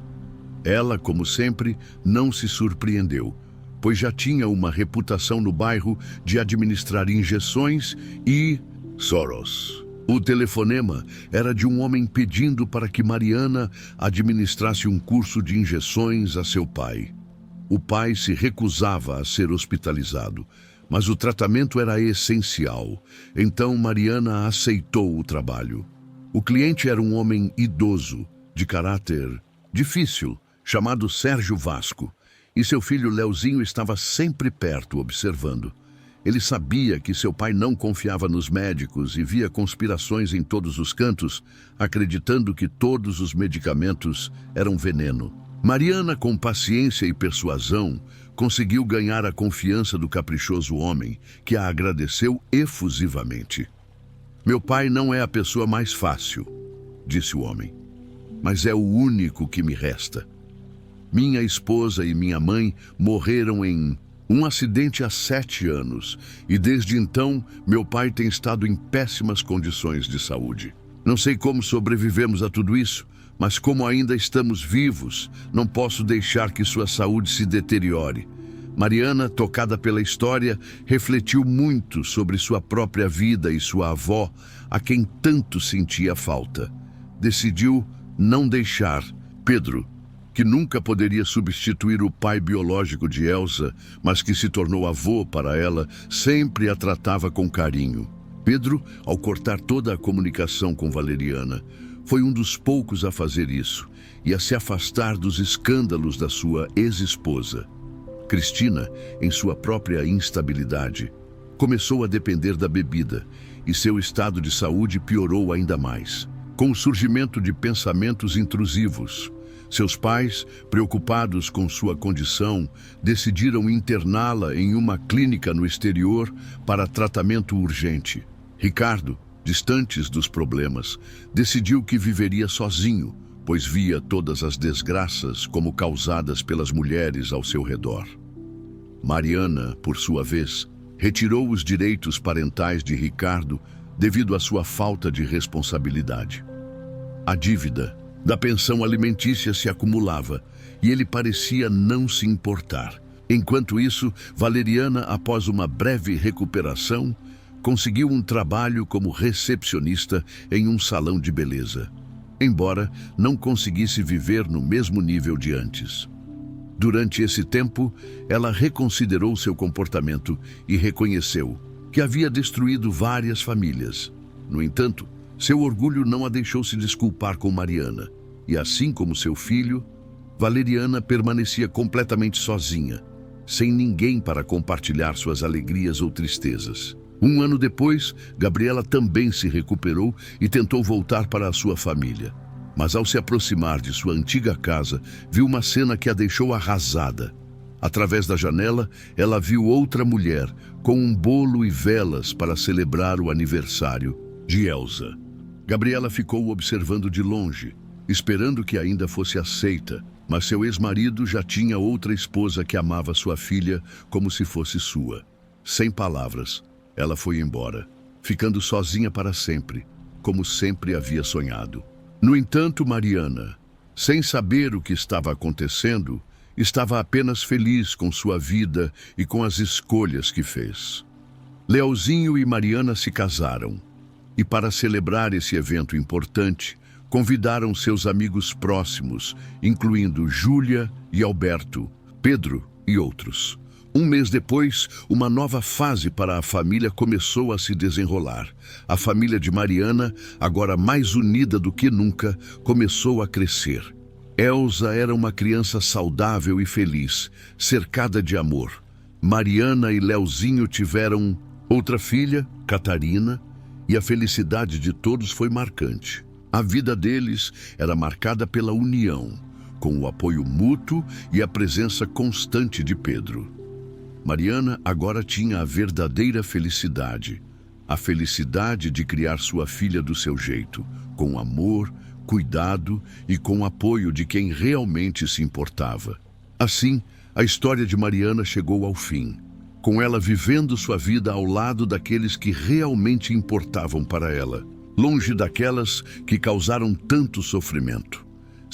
Ela, como sempre, não se surpreendeu, pois já tinha uma reputação no bairro de administrar injeções e Soros. O telefonema era de um homem pedindo para que Mariana administrasse um curso de injeções a seu pai. O pai se recusava a ser hospitalizado, mas o tratamento era essencial, então Mariana aceitou o trabalho. O cliente era um homem idoso, de caráter difícil, chamado Sérgio Vasco, e seu filho Leozinho estava sempre perto, observando. Ele sabia que seu pai não confiava nos médicos e via conspirações em todos os cantos, acreditando que todos os medicamentos eram veneno. Mariana, com paciência e persuasão, conseguiu ganhar a confiança do caprichoso homem, que a agradeceu efusivamente. "Meu pai não é a pessoa mais fácil", disse o homem, "mas é o único que me resta. Minha esposa e minha mãe morreram em um acidente há 7 anos, e desde então meu pai tem estado em péssimas condições de saúde. Não sei como sobrevivemos a tudo isso, mas como ainda estamos vivos, não posso deixar que sua saúde se deteriore." Mariana, tocada pela história, refletiu muito sobre sua própria vida e sua avó, a quem tanto sentia falta. Decidiu não deixar Pedro, que nunca poderia substituir o pai biológico de Elsa, mas que se tornou avô para ela, sempre a tratava com carinho. Pedro, ao cortar toda a comunicação com Valeriana, foi um dos poucos a fazer isso e a se afastar dos escândalos da sua ex-esposa. Cristina, em sua própria instabilidade, começou a depender da bebida e seu estado de saúde piorou ainda mais, com o surgimento de pensamentos intrusivos. Seus pais, preocupados com sua condição, decidiram interná-la em uma clínica no exterior para tratamento urgente. Ricardo, distantes dos problemas, decidiu que viveria sozinho, pois via todas as desgraças como causadas pelas mulheres ao seu redor. Mariana, por sua vez, retirou os direitos parentais de Ricardo devido à sua falta de responsabilidade. A dívida da pensão alimentícia se acumulava e ele parecia não se importar. Enquanto isso, Valeriana, após uma breve recuperação, conseguiu um trabalho como recepcionista em um salão de beleza, embora não conseguisse viver no mesmo nível de antes. Durante esse tempo, ela reconsiderou seu comportamento e reconheceu que havia destruído várias famílias. No entanto, seu orgulho não a deixou se desculpar com Mariana, e assim como seu filho, Valeriana permanecia completamente sozinha, sem ninguém para compartilhar suas alegrias ou tristezas. 1 ano depois, Gabriela também se recuperou e tentou voltar para a sua família. Mas ao se aproximar de sua antiga casa, viu uma cena que a deixou arrasada. Através da janela, ela viu outra mulher com um bolo e velas para celebrar o aniversário de Elsa. Gabriela ficou observando de longe, esperando que ainda fosse aceita, mas seu ex-marido já tinha outra esposa que amava sua filha como se fosse sua. Sem palavras, ela foi embora, ficando sozinha para sempre, como sempre havia sonhado. No entanto, Mariana, sem saber o que estava acontecendo, estava apenas feliz com sua vida e com as escolhas que fez. Leozinho e Mariana se casaram. E para celebrar esse evento importante, convidaram seus amigos próximos, incluindo Júlia e Alberto, Pedro e outros. Um mês depois, uma nova fase para a família começou a se desenrolar. A família de Mariana, agora mais unida do que nunca, começou a crescer. Elsa era uma criança saudável e feliz, cercada de amor. Mariana e Leozinho tiveram outra filha, Catarina, e a felicidade de todos foi marcante. A vida deles era marcada pela união, com o apoio mútuo e a presença constante de Pedro. Mariana agora tinha a verdadeira felicidade, a felicidade de criar sua filha do seu jeito, com amor, cuidado e com o apoio de quem realmente se importava. Assim, a história de Mariana chegou ao fim, com ela vivendo sua vida ao lado daqueles que realmente importavam para ela, longe daquelas que causaram tanto sofrimento.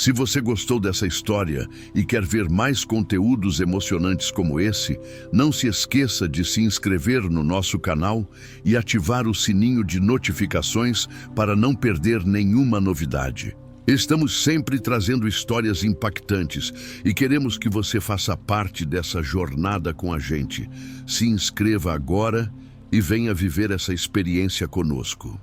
Se você gostou dessa história e quer ver mais conteúdos emocionantes como esse, não se esqueça de se inscrever no nosso canal e ativar o sininho de notificações para não perder nenhuma novidade. Estamos sempre trazendo histórias impactantes e queremos que você faça parte dessa jornada com a gente. Se inscreva agora e venha viver essa experiência conosco.